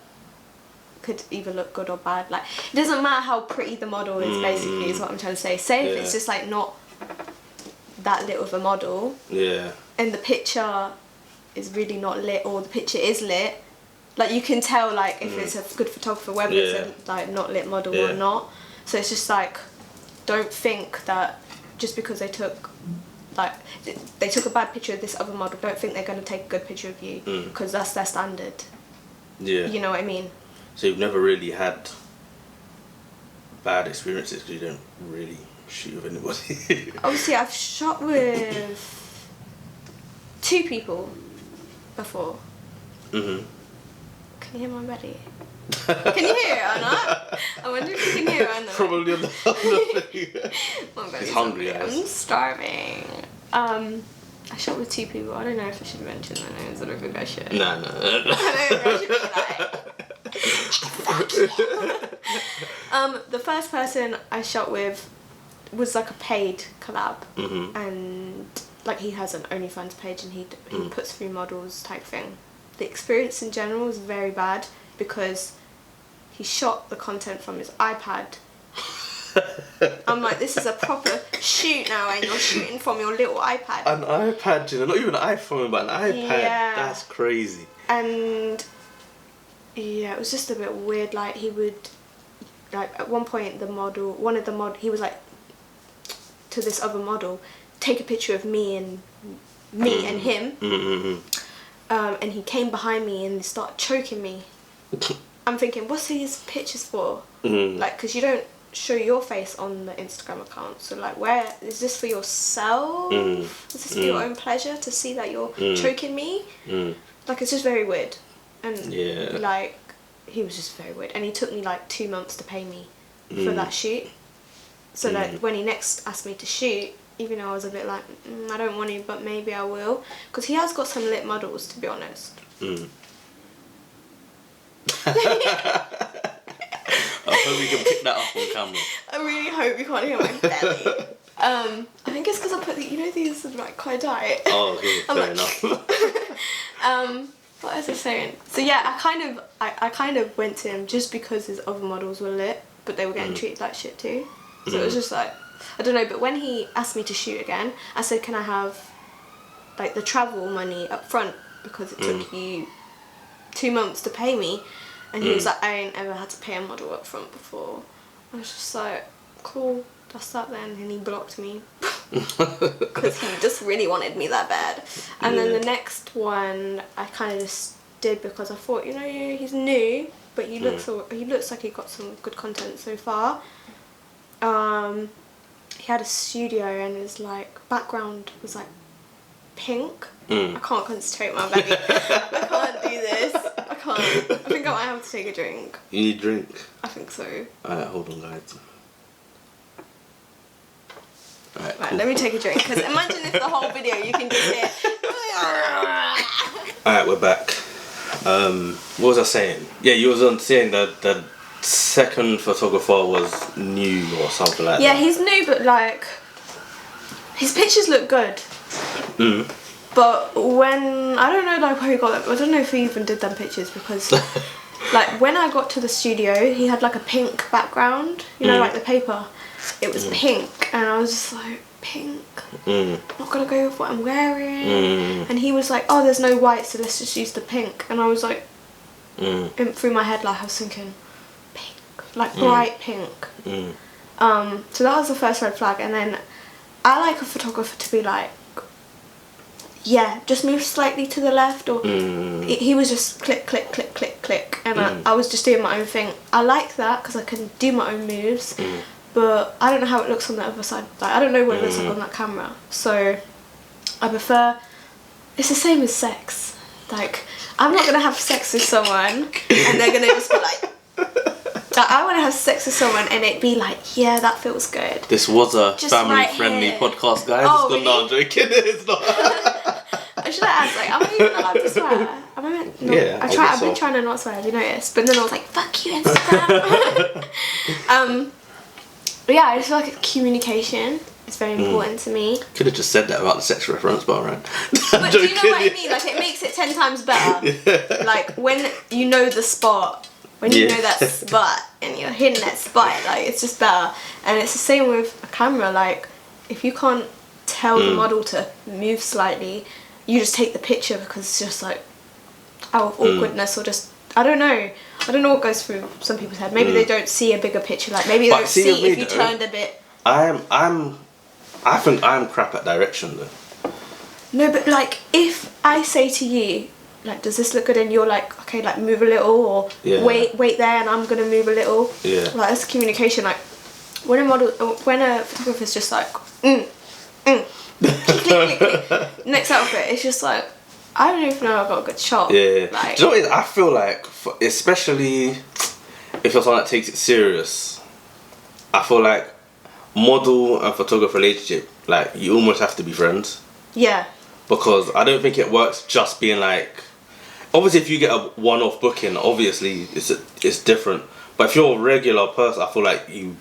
could either look good or bad. Like it doesn't matter how pretty the model is, basically is what I'm trying to say. Say if it's just like not that lit of a model, and the picture is really not lit, or the picture is lit, like you can tell like if it's a good photographer whether it's a like not lit model or not. So it's just like, don't think that just because they took a bad picture of this other model, don't think they're going to take a good picture of you, because that's their standard. You know what I mean? So you've never really had bad experiences because you don't really shoot with anybody? Obviously, I've shot with 2 people before. Can you hear my belly? Can you hear it or not? I wonder if you can hear it or not. Probably on the thing. My belly's He's hungry, guys. I'm starving. I shot with 2 people. I don't know if I should mention their names. I don't think I should. No. I don't think I should be like... the first person I shot with was like a paid collab, and like he has an OnlyFans page and he puts through models type thing. The experience in general was very bad because he shot the content from his iPad. I'm like, this is a proper shoot now, and you're shooting from your little iPad. An iPad, you know, not even an iPhone, but an iPad. Yeah. That's crazy. And yeah, it was just a bit weird. Like he would, like at one point he was like to this other model, take a picture of me and him. And he came behind me and started choking me. I'm thinking, what's these pictures for? Like, because you don't show your face on the Instagram account, so like, where is this for yourself? Is this for your own pleasure to see that you're choking me? Like, it's just very weird. And like, he was just very weird, and he took me like 2 months to pay me for that shoot. So that when he next asked me to shoot, even though I was a bit like, I don't want to, but maybe I will, because he has got some lit models, to be honest. I hope we can pick that up on camera. I really hope you can't hear my belly. I think it's because I put these like quite tight. Oh, okay, fair enough. What was I saying? So yeah, I kind of went to him just because his other models were lit, but they were getting treated like shit too. So it was just like, I don't know. But when he asked me to shoot again, I said, can I have like the travel money up front, because it took you 2 months to pay me? And he was like, I ain't ever had to pay a model up front before. I was just like, cool, that's that then. And he blocked me because he just really wanted me that bad. And then the next one I kind of just did because I thought, you know, he's new, but he looks like he got some good content so far. he had a studio and his like background was like pink. I can't concentrate my belly. I can't do this. I can't. I think I might have to take a drink. You need a drink? I think so. Alright, hold on, guys. Alright, Right, cool. let me take a drink, because imagine if the whole video you can just hear. Alright, we're back. What was I saying? Yeah, you was on saying that the second photographer was new or something like that. Yeah, he's new, but like his pictures look good. But when I don't know like where he got them. I don't know if he even did them pictures, because like when I got to the studio, he had like a pink background. You know, like the paper. It was pink, and I was just like, pink. Not gonna go with what I'm wearing. And he was like, oh, there's no white, so let's just use the pink. And I was like, through my head, like I was thinking, pink, like bright pink. So that was the first red flag. And then I like a photographer to be like, yeah, just move slightly to the left, or he was just click, click, click, click, click, and I was just doing my own thing. I like that because I can do my own moves, but I don't know how it looks on the other side. Like I don't know what it looks like on that camera, so I prefer. It's the same as sex. Like I'm not gonna have sex with someone and they're gonna just be like I want to have sex with someone and it be like, yeah, that feels good. This was a Just family-friendly right podcast, guys. Oh, It's not, really? I'm joking. It's not. I should have asked, like, am I even allowed to swear? Am I meant? No. Yeah, I've been trying to not swear, have you noticed? But then I was like, fuck you, Instagram. But yeah, I just feel like communication is very important to me. Could have just said that about the sex reference, but alright. But do you know what I mean? Like, it makes it 10 times better. Like, when you know the spot, when you know that spot, and you're hitting that spot, like, it's just better. And it's the same with a camera. Like, if you can't tell the model to move slightly, you just take the picture because it's just like out of awkwardness or just I don't know what goes through some people's head. Maybe they don't see a bigger picture. Like maybe they don't see if you turned a bit. I think I'm crap at direction though. No, but like if I say to you, like, does this look good? And you're like, okay, like move a little, or wait there, and I'm gonna move a little. Yeah. Like that's communication. Like when a photographer's just like, click, click, click. Next outfit, it's just like, I don't even know I've got a good shot. Yeah. Like, do you know what it is? I feel like, especially if you're someone that takes it serious, I feel like model and photographer relationship, like you almost have to be friends. Yeah. Because I don't think it works just being like, obviously if you get a one-off booking, obviously it's different. But if you're a regular person, I feel like you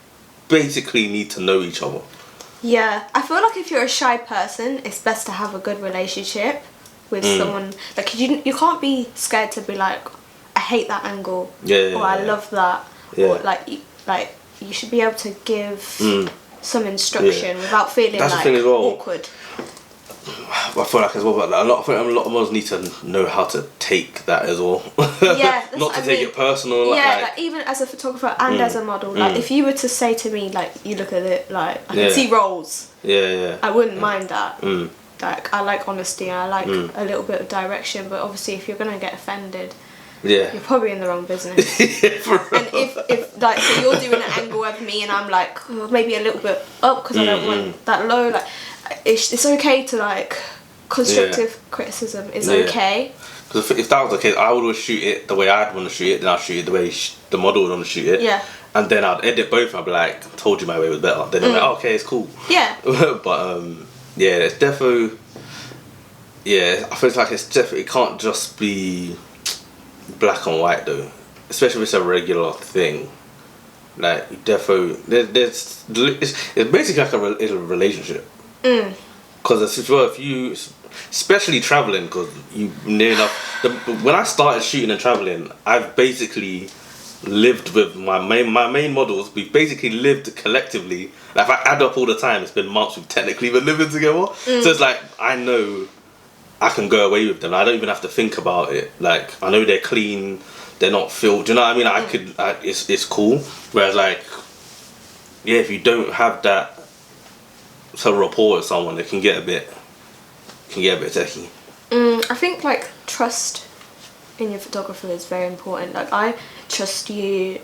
basically need to know each other. Yeah, I feel like if you're a shy person, it's best to have a good relationship with someone. Like you can't be scared to be like, I hate that angle, or I love that, or like you should be able to give some instruction without feeling That's like the thing as well. awkward. I feel like as well, but a lot of models need to know how to take that as well. Yeah, that's not to take it personal. Yeah, like even as a photographer and as a model, like if you were to say to me like, you look at it like I can see rolls. Yeah. I wouldn't mind that. Like I like honesty and I like a little bit of direction, but obviously if you're gonna get offended, you're probably in the wrong business. And if like so you're doing an angle of me and I'm like maybe a little bit up because I don't want that low, like it's okay to like constructive criticism is okay. Because if that was the case, I would always shoot it the way I'd want to shoot it, then I'd shoot it the way the model would want to shoot it. Yeah. And then I'd edit both. I'd be like, told you my way was better. Then I'm like, oh, okay, it's cool. Yeah. But yeah, it's defo. Yeah, I feel like it's definitely, it can't just be black and white though, especially if it's a regular thing. Like defo, it's basically like a relationship. Because if you, especially traveling, because you near enough. When I started shooting and traveling, I've basically lived with my main models. We've basically lived collectively. Like if I add up all the time, it's been months we've technically been living together. So it's like I know I can go away with them. I don't even have to think about it. Like I know they're clean, they're not filled. Do you know what I mean? It's cool. Whereas like, yeah, if you don't have that sort of rapport with someone, it can get a bit techie. I think like trust in your photographer is very important. Like I trust you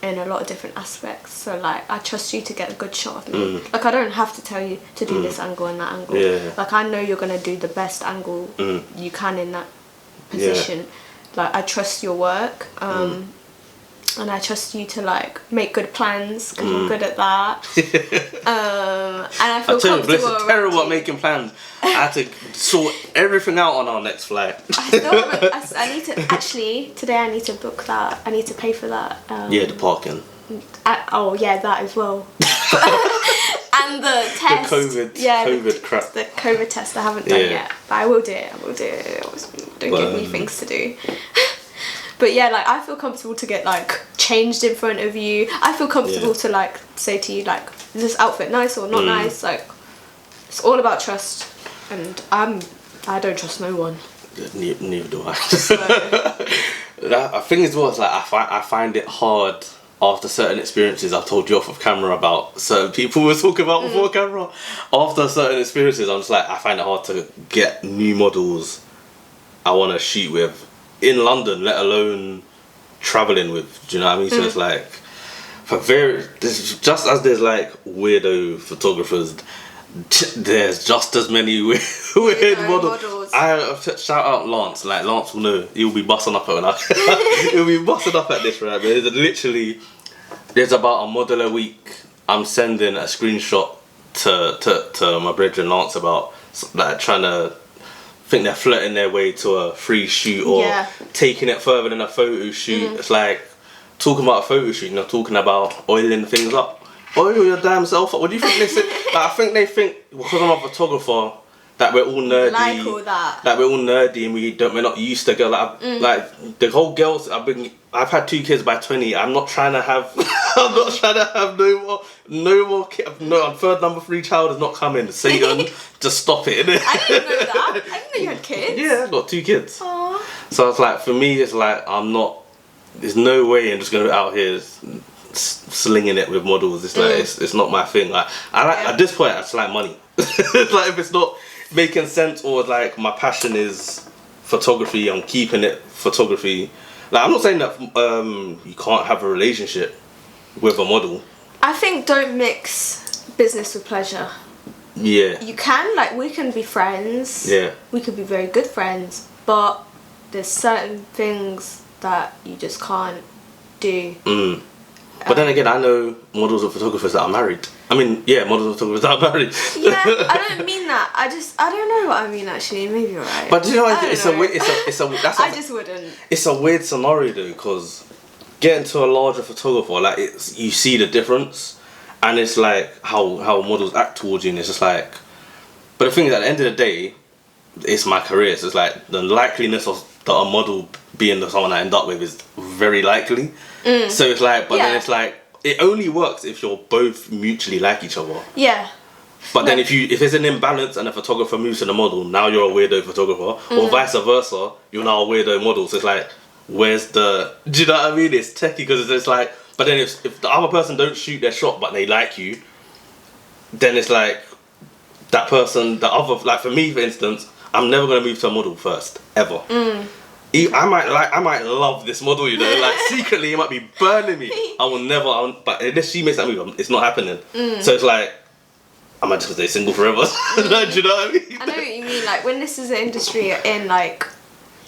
in a lot of different aspects. So like I trust you to get a good shot of me. Like I don't have to tell you to do this angle and that angle. Yeah. Like I know you're gonna do the best angle you can in that position. Yeah. Like I trust your work. And I trust you to like make good plans because you're good at that. And I feel comfortable. Bliss is terrible at making plans. I had to sort everything out on our next flight. I need to actually today. I need to book that. I need to pay for that. Yeah, the parking. That as well. And the test. COVID crap. The COVID test I haven't done yet, but I will do it. Don't give me things to do. But yeah, like I feel comfortable to get like changed in front of you. I feel comfortable to like say to you like, is this outfit nice or not nice? Like it's all about trust, and I don't trust no one. Neither do I. I think as well, it's like I find it hard after certain experiences. I've told you off of camera about certain people we're talking about before camera. After certain experiences, I'm just like, I find it hard to get new models I want to shoot with in London, let alone traveling with. Do you know what I mean? So it's like, just as there's like weirdo photographers, there's just as many weird models. I shout out Lance. Like Lance will know. He'll be busting up at he'll be busting up at this, right? But there's about a model a week. I'm sending a screenshot to my brethren Lance about like trying to. Think they're flirting their way to a free shoot or taking it further than a photo shoot. It's like talking about a photo shoot, you're talking about oiling things up. Oil your damn self up. What do you think they say? Like, I think they think because I'm a photographer that we're all nerdy. Like all that. That we're all nerdy and we're not used to girls. Like the whole girls. I've had 2 kids by 20. I'm not trying to have. I'm not trying to have no more. No, third number 3 child is not coming. Satan, just stop it. I didn't know that. I didn't know you had kids. Yeah, I've got 2 kids. Aww. So it's like, for me, it's like I'm not. There's no way I'm just gonna be out here slinging it with models. It's like it's not my thing. Like at this point, I just like money. It's like if it's not making sense or like my passion is photography, I'm keeping it photography. Like I'm not saying that you can't have a relationship with a model. I think don't mix business with pleasure. Yeah. You can, like we can be friends. Yeah. We could be very good friends, but there's certain things that you just can't do. But then again, I know models and photographers that are married. I mean, yeah, models and photographers that are married. Yeah, I don't mean that. I don't know what I mean actually. Maybe you're right. But you know, I just wouldn't. It's a weird scenario though, because getting to a larger photographer, like you see the difference, and it's like how models act towards you, and it's just like. But the thing is, at the end of the day, it's my career. So it's like the likeliness of that a model being the someone I end up with is very likely. So it's like, but then it's like it only works if you're both mutually like each other. Yeah. But then if there's an imbalance and a photographer moves to the model, now you're a weirdo photographer, or vice versa, you're now a weirdo model. So it's like, where's the? Do you know what I mean? It's techie because it's just like. But then if the other person don't shoot their shot but they like you, then it's like that person, the other, like for me for instance, I'm never gonna move to a model first ever. I might love this model, you know, like secretly it might be burning me. I will never, but unless she makes that move, it's not happening. So it's like, I might just stay single forever. Do you know what I mean? I know what you mean. Like when this is the industry you're in, like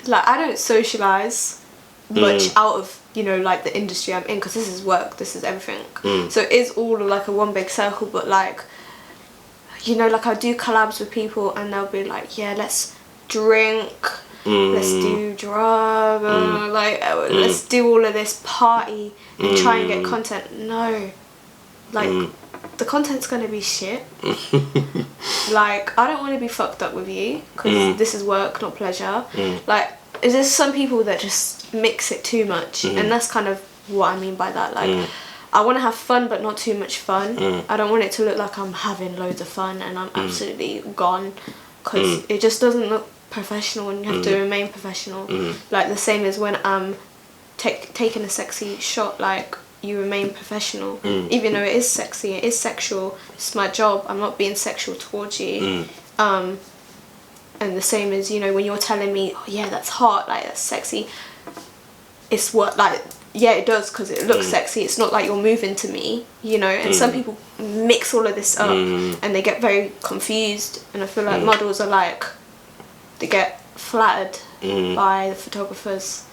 I don't socialise much out of, you know, like the industry I'm in, because this is work, this is everything. So it is all like a one big circle, but like, you know, like I do collabs with people and they'll be like, yeah, let's drink, let's do drugs, let's do all of this party and try and get content. No, like the content's gonna be shit. Like I don't want to be fucked up with you because this is work, not pleasure. Like there's some people that just mix it too much, and that's kind of what I mean by that. Like I want to have fun, but not too much fun. I don't want it to look like I'm having loads of fun and I'm absolutely gone, because it just doesn't look professional, and you have to remain professional. Like the same as when I'm taking a sexy shot, like you remain professional, even though it is sexy, it is sexual, it's my job, I'm not being sexual towards you. And the same as, you know, when you're telling me, oh yeah, that's hot, like that's sexy, it's what, like, Yeah, it does, because it looks sexy. It's not like you're moving to me, you know. And some people mix all of this up and they get very confused. And I feel like models are like, they get flattered by the photographers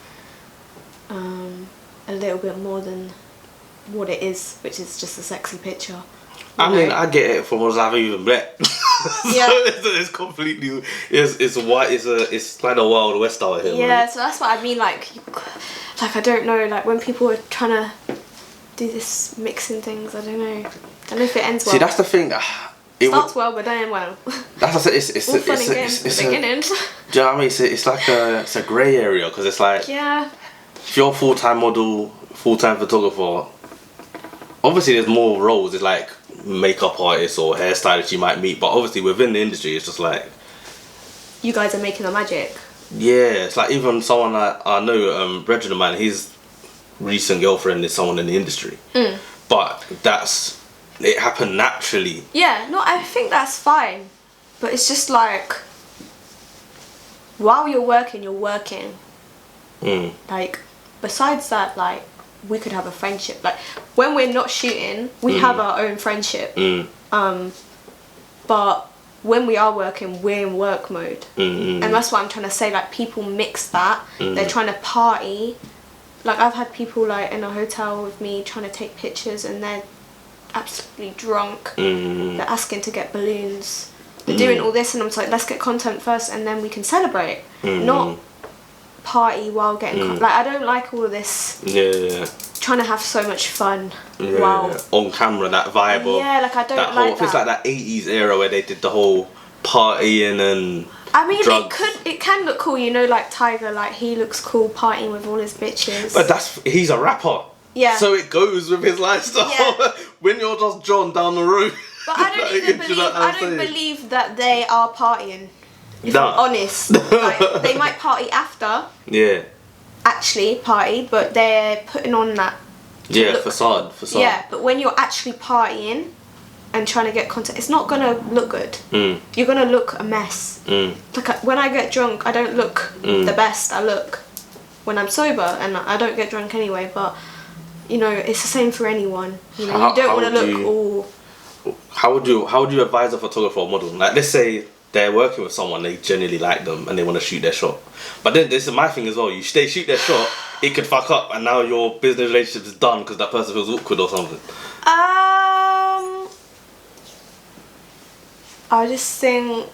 a little bit more than what it is, which is just a sexy picture. I mean, I get it from models I haven't even met. Yeah. It's completely, it's like a Wild West out here. Yeah, man. so that's what I mean, like I don't know, like when people are trying to do this mixing things, I don't know if it ends well. See, that's the thing. It starts well, but don't end well. That's what I said. It's all fun and games at the beginning. Do you know what I mean? It's like it's a grey area, because it's like, yeah, if you're a full-time model, full-time photographer, obviously there's more roles. It's like makeup artists or hairstylists you might meet, but obviously within the industry, it's just like, you guys are making the magic. Yeah, it's like even someone like I know, Reginald, man, his recent girlfriend is someone in the industry. But it happened naturally. Yeah, no, I think that's fine. But it's just like, while you're working. Like, besides that, like, we could have a friendship. Like, when we're not shooting, we have our own friendship. But when we are working, we're in work mode. And that's what I'm trying to say. Like, people mix that. They're trying to party. Like, I've had people, like, in a hotel with me trying to take pictures, and they're absolutely drunk. They're asking to get balloons. They're doing all this, and I'm just like, let's get content first, and then we can celebrate. Not party while getting like, I don't like all of this. Yeah. Trying to have so much fun while on camera, that vibe. Yeah, like, I don't like that. It's like that 80s era where they did the whole partying and I mean, drugs. it can look cool, you know, like Tiger, like, he looks cool partying with all his bitches. But he's a rapper. Yeah. So it goes with his lifestyle. Yeah. When you're just John down the road. But I don't even believe that they are partying. If I'm honest. Like, they might party after. Yeah. Actually party, but they're putting on that facade. Yeah, but when you're actually partying and trying to get content, it's not gonna look good. You're gonna look a mess. Like, when I get drunk, I don't look the best I look when I'm sober, and I don't get drunk anyway. But you know, it's the same for anyone. You know, you don't want to look all. How would you advise a photographer or model? Like, let's say they're working with someone, they genuinely like them and they want to shoot their shot. But then this is my thing as well. They shoot their shot, it could fuck up, and now your business relationship is done because that person feels awkward or something. I just think,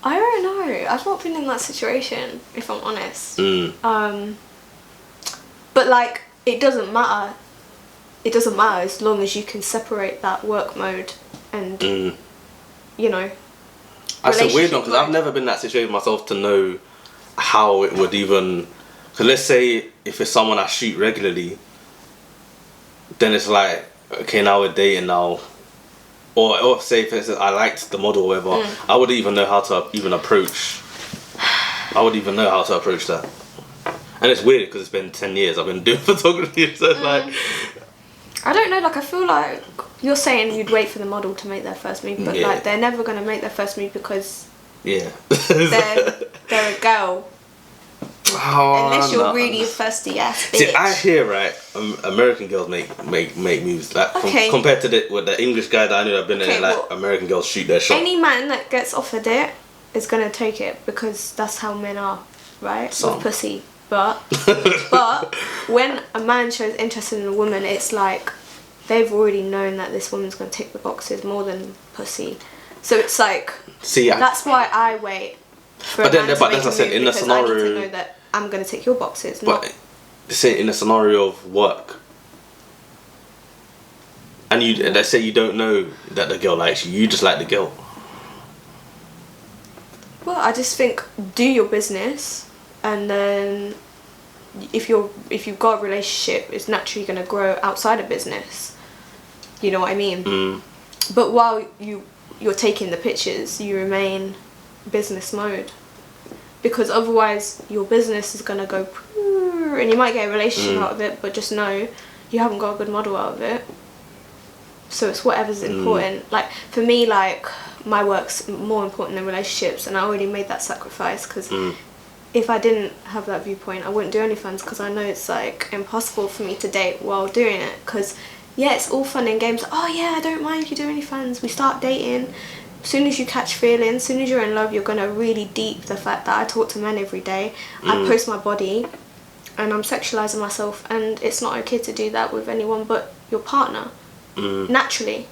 I don't know. I've not been in that situation, if I'm honest. But like, it doesn't matter. It doesn't matter as long as you can separate that work mode and you know. That's a weird one, because I've never been in that situation myself to know how it would even. Because let's say if it's someone I shoot regularly, then it's like, okay, now we're dating now. Or say if it's, I liked the model or whatever, I wouldn't even know how to even approach. I wouldn't even know how to approach that. And it's weird because it's been 10 years I've been doing photography, so it's like. I don't know, like, I feel like you're saying you'd wait for the model to make their first move, but like, they're never going to make their first move because they're a girl. Unless you're really a thirsty ass bitch. See, I hear, right, American girls make moves, like, compared to the English guy that I knew that I've been in, like, American girls shoot their shot. Any man that gets offered it is going to take it because that's how men are, right? With pussy. But when a man shows interest in a woman, it's like they've already known that this woman's going to tick the boxes more than pussy. So it's like, that's why I wait for a man to make a move, in the scenario, I need to know that I'm going to tick your boxes. But say in a scenario of work, and let's say you don't know that the girl likes you just like the girl. Well, I just think, do your business. And then, if you've got a relationship, it's naturally going to grow outside of business. You know what I mean? But while you're taking the pictures, you remain business mode, because otherwise your business is going to go, and you might get a relationship out of it, but just know you haven't got a good model out of it. So it's whatever's important. Like, for me, like, my work's more important than relationships, and I already made that sacrifice because if I didn't have that viewpoint, I wouldn't do OnlyFans, because I know it's like impossible for me to date while doing it. Because yeah, it's all fun and games. Oh yeah, I don't mind if you do OnlyFans. We start dating. As soon as you catch feelings, as soon as you're in love, you're gonna really deep the fact that I talk to men every day. I post my body, and I'm sexualizing myself, and it's not okay to do that with anyone but your partner, naturally.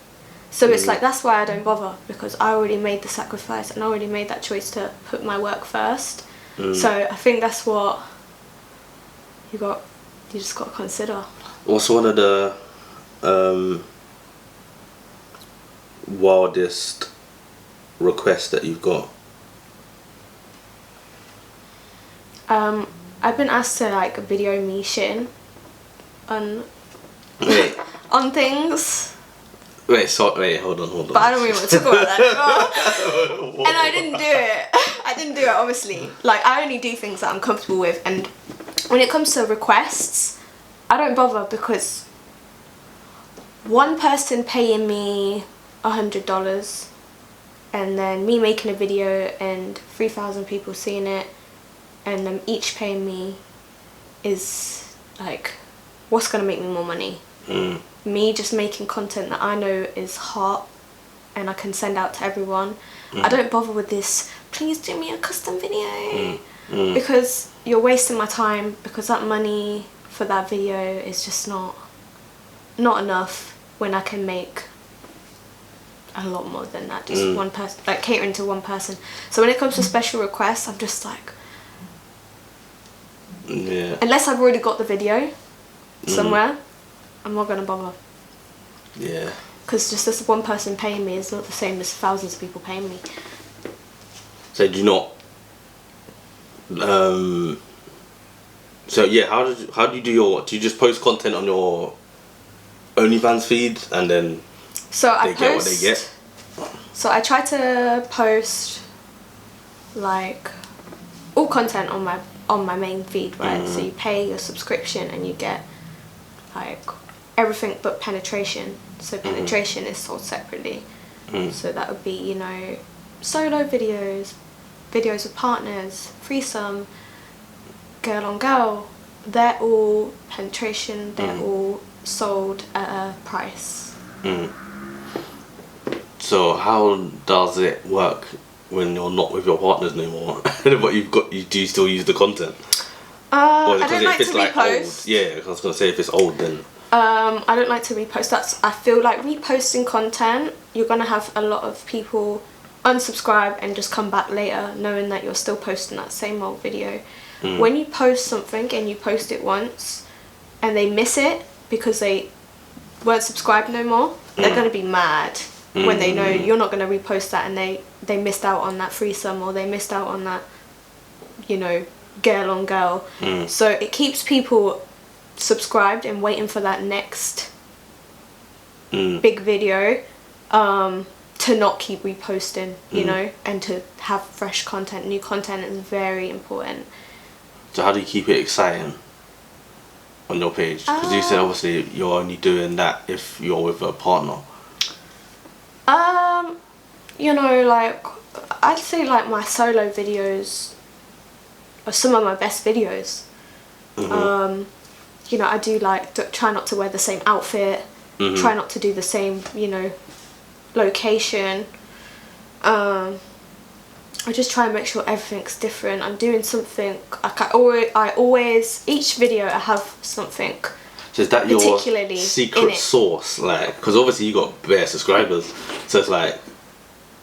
So it's like, that's why I don't bother, because I already made the sacrifice and I already made that choice to put my work first. So I think that's what you just got to consider. What's one of the wildest requests that you've got? I've been asked to like video me shitting on on things. Wait, hold on. But I don't really want to talk about that. And I didn't do it. I didn't do it, obviously. Like, I only do things that I'm comfortable with. And when it comes to requests, I don't bother, because one person paying me $100 and then me making a video and 3,000 people seeing it and them each paying me is like, what's going to make me more money? Me just making content that I know is hot and I can send out to everyone. I don't bother with this, please do me a custom video, because you're wasting my time, because that money for that video is just not enough when I can make a lot more than that, just one person, like catering to one person. So when it comes to special requests, I'm just like, unless I've already got the video somewhere, I'm not going to bother. Yeah. Because just this one person paying me is not the same as thousands of people paying me. So do you not... so yeah, how do you do your... Do you just post content on your OnlyFans feed and then they get what they get? So I try to post like all content on my main feed, right? So you pay your subscription and you get like everything but penetration. So penetration is sold separately. So that would be, you know, solo videos with partners, threesome, girl on girl. They're all penetration. They're all sold at a price. So how does it work when you're not with your partners anymore? But do you still use the content? I don't like to repost. Old? Yeah, I was gonna say if it's old then. I don't like to repost. I feel like reposting content, you're gonna have a lot of people unsubscribe and just come back later knowing that you're still posting that same old video. When you post something and you post it once and they miss it because they weren't subscribed no more, they're gonna be mad when they know you're not gonna repost that, and they missed out on that threesome, or they missed out on that, you know, girl on girl. So it keeps people subscribed and waiting for that next big video, to not keep reposting, you know, and to have fresh content. New content is very important. So how do you keep it exciting on your page? Because you said obviously you're only doing that if you're with a partner. You know, like, I'd say like my solo videos are some of my best videos. You know, I do like try not to wear the same outfit, try not to do the same, you know, location. I just try and make sure everything's different. I'm doing something, like I always, each video I have something. So is that your secret sauce? Like, because obviously you got bare subscribers, so it's like,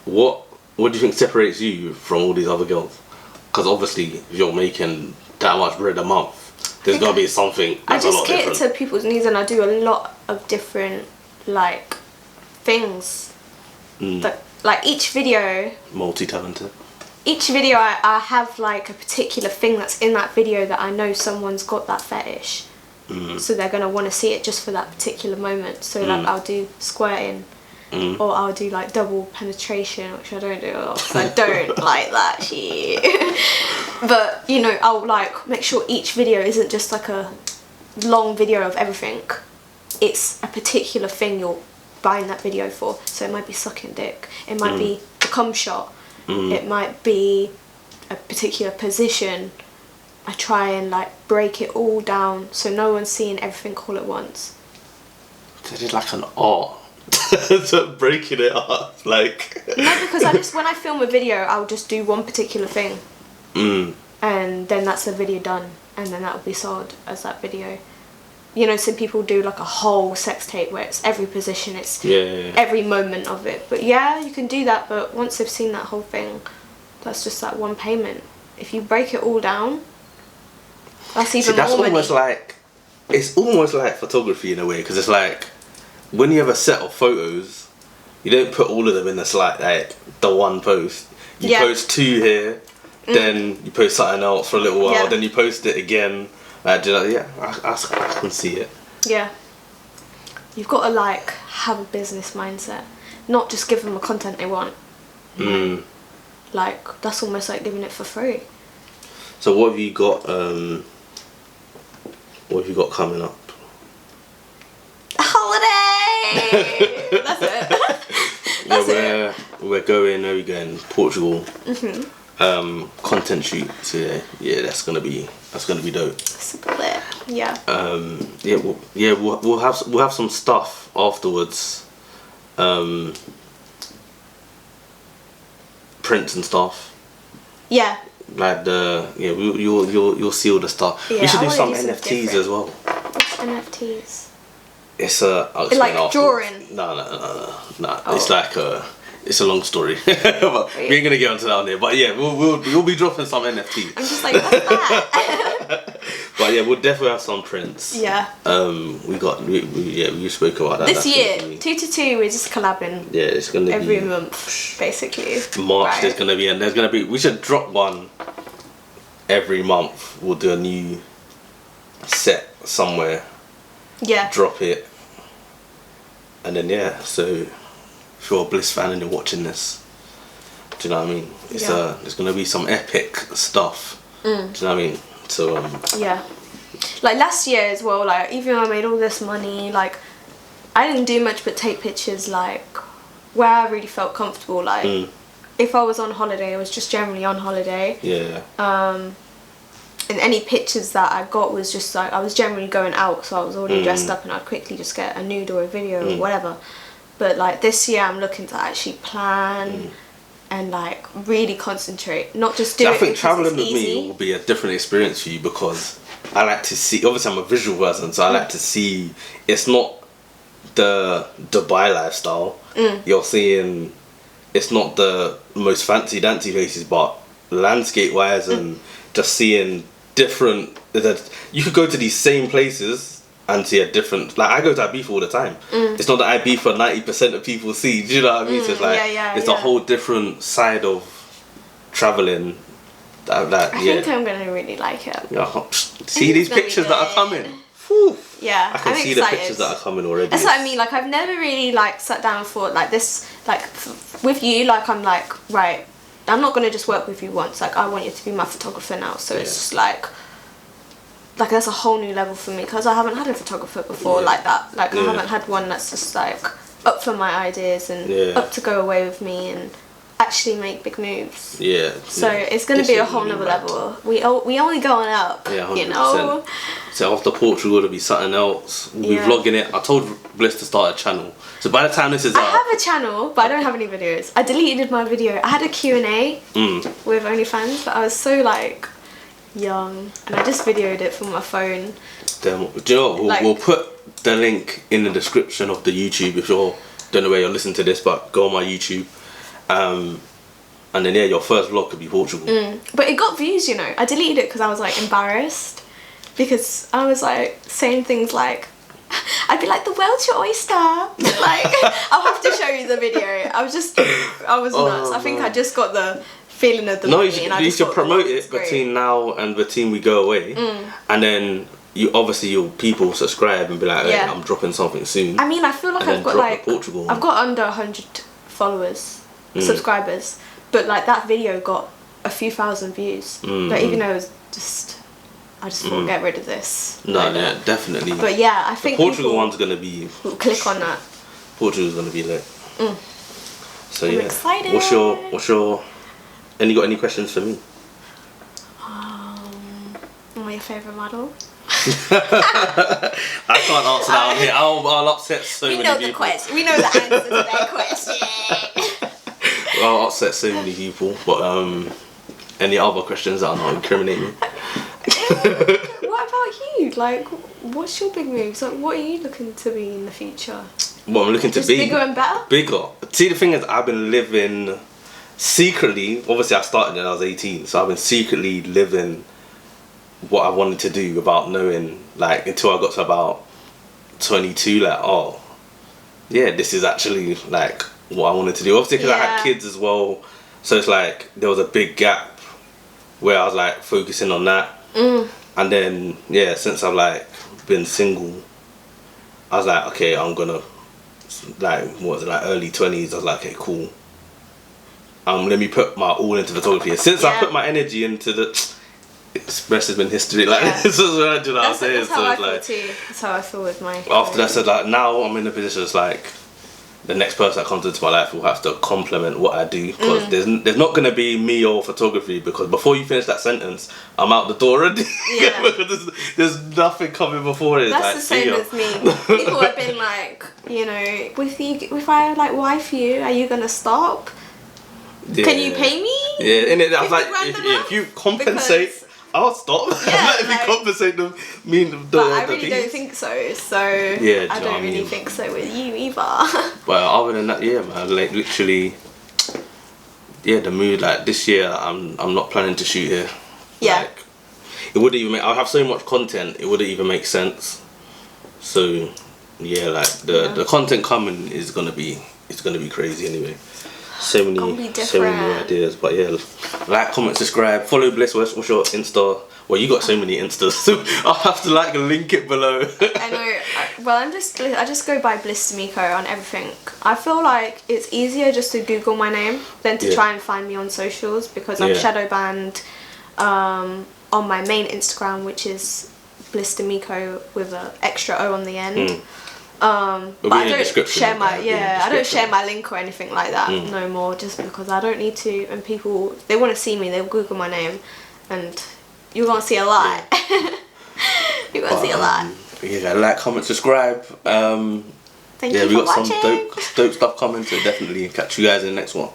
what do you think separates you from all these other girls? Because obviously if you're making that much bread a month, there's gotta be something that's a lot different. I just cater to people's needs, and I do a lot of different like things. Like each video, multi-talented. Each video I have like a particular thing that's in that video that I know someone's got that fetish. So they're going to want to see it just for that particular moment. So like I'll do squirting, or I'll do like double penetration, which I don't do a lot. I don't like that shit. But you know, I'll like make sure each video isn't just like a long video of everything. It's a particular thing you're buying that video for. So it might be sucking dick, it might be a cum shot, it might be a particular position, I try and like break it all down so no one's seeing everything all at once. They did like an art to breaking it up, like. No, because when I film a video, I'll just do one particular thing. And then that's the video done, and then that will be sold as that video. You know, some people do like a whole sex tape where it's every position, it's every moment of it. But yeah, you can do that, but once they've seen that whole thing, that's just that one payment. If you break it all down, that's even more money. Almost like, it's almost like photography in a way, because it's like, when you have a set of photos, you don't put all of them in the slide, like the one post. You post 2 here, then you post something else for a little while, then you post it again. Like, you know, I can see it. Yeah. You've got to like have a business mindset, not just give them the content they want. Like, that's almost like giving it for free. So what have you got? What have you got coming up? Holiday. That's it. We're going. Where are we going? Portugal. Content shoot. So yeah, that's gonna be dope. Super lit. Yeah. We'll have some stuff afterwards. Prints and stuff. Yeah. Like you'll see all the stuff. Yeah, we should do some NFTs as well. What's NFTs? It's like drawing. No. Oh. It's a long story. But we ain't gonna get onto that on here. But yeah, we'll be dropping some NFTs. I'm just like, what's that? But yeah, we'll definitely have some prints. Yeah. We spoke about that. This year, 2 to 2, we're just collabing. Yeah, it's gonna be every month, basically. March. Right. There's gonna be. We should drop one every month. We'll do a new set somewhere. Yeah. Drop it. And then so if you're a Bliss fan and you're watching this, do you know what I mean? There's gonna be some epic stuff. Do you know what I mean? So yeah, like last year as well. Like, even though I made all this money, like I didn't do much but take pictures like where I really felt comfortable. Like if I was on holiday, I was just generally on holiday. Yeah. And any pictures that I got was just like I was generally going out, so I was already dressed up, and I'd quickly just get a nude or a video or whatever. But like this year, I'm looking to actually plan and like really concentrate, not just do it. I think traveling with me will be a different experience for you, because I like to see. Obviously, I'm a visual person, so I like to see. It's not the Dubai lifestyle. You're seeing. It's not the most fancy dancy places, but landscape wise and just seeing different. You could go to these same places and see a different. Like, I go to Ibiza all the time. It's not that Ibiza 90% of people see. Do you know what I mean? So it's like it's a whole different side of traveling. I think I'm gonna really like it. See these pictures that are coming. Whew. Yeah, I can see the pictures that are coming already. That's what I mean. Like, I've never really like sat down and thought like this. Like with you, like I'm like, right, I'm not gonna just work with you once. Like, I want you to be my photographer now. So it's just like that's a whole new level for me, because I haven't had a photographer before like that. Like I haven't had one that's just like up for my ideas and up to go away with me and actually make big moves. So it's going to be a whole nother level. We only going up. You know. So after Portugal, it'll be something else. We'll be vlogging it. I told Bliss to start a channel. So by the time this is I have a channel, but I don't have any videos. I deleted my video. I had a Q&A with OnlyFans, but I was so like young, and I just videoed it from my phone. Do you know what? We'll put the link in the description of the YouTube if you don't know where you're listening to this, but go on my YouTube. And then your first vlog could be Portugal. But it got views, you know. I deleted it because I was like embarrassed, because I was like saying things like, I'd be like, the world's your oyster. Like, I'll have to show you the video. I was nuts. I think I just got the feeling of the money, you should promote it between now and between we go away, and then your people subscribe and be like, hey, I'm dropping something soon. I mean, I feel like I've got like I've got under 100 followers, subscribers, but like that video got a few thousand views. Like, even though it was I just thought, get rid of this. Definitely. But yeah, I think the Portugal one's gonna be. Click on that. Portugal's gonna be lit. So I'm excited. What's your? And you got any questions for me? your favourite model? I can't answer that on here. I'll upset so many people. We know the answer to that question. I'll upset so many people. But any other questions that are not incriminating? What about you? Like, what's your big moves? Like, what are you looking to be in the future? What I'm looking to Just be? bigger and better? Bigger. See, the thing is, I've been living secretly. Obviously, I started when I was 18, so I've been secretly living what I wanted to do without knowing, like, until I got to about 22, like, oh, yeah, this is actually, like, what I wanted to do. Obviously, because I had kids as well, so it's like, there was a big gap where I was, like, focusing on that. And then, yeah, since I've, like, been single, I was like, okay, I'm gonna, like, what was it, like, early 20s, I was like, okay, cool. Let me put my all into photography. And since I put my energy into the... The rest has been history. Like this is what I'm saying. That's how I feel too. That's how I feel with my. After that, said like now I'm in a position. It's like the next person that comes into my life will have to complement what I do because there's not gonna be me or photography because before you finish that sentence, I'm out the door already. Yeah. Because there's nothing coming before it. That's like, the same as me. People have been like, you know, if I like wife you, are you gonna stop? Yeah. Can you pay me? Yeah, and I was like, if you compensate. Because I'll stop. Yeah, if you compensate them, but I really don't think so. So yeah, I don't really think so with you either. But other than that, yeah, man, like literally, yeah, the mood. Like this year, I'm not planning to shoot here. Yeah. Like, it wouldn't even make. I have so much content. It wouldn't even make sense. So, yeah, like the content coming is gonna be crazy anyway. So many ideas, but yeah, like, comment, subscribe, follow Bliss. What's your Insta? Well, you got so many Instas, so I'll have to like link it below. I know. Well, I just go by Bliss Di Micco on everything. I feel like it's easier just to Google my name than to try and find me on socials because I'm shadow banned on my main Instagram, which is Bliss Di Micco with an extra O on the end. But I don't share my link or anything like that no more, just because I don't need to. And people, they want to see me, they'll Google my name, and you're gonna see a lot. You're gonna see a lot. Yeah, like, comment, subscribe. Thank you for watching. We got some dope stuff coming, so definitely catch you guys in the next one.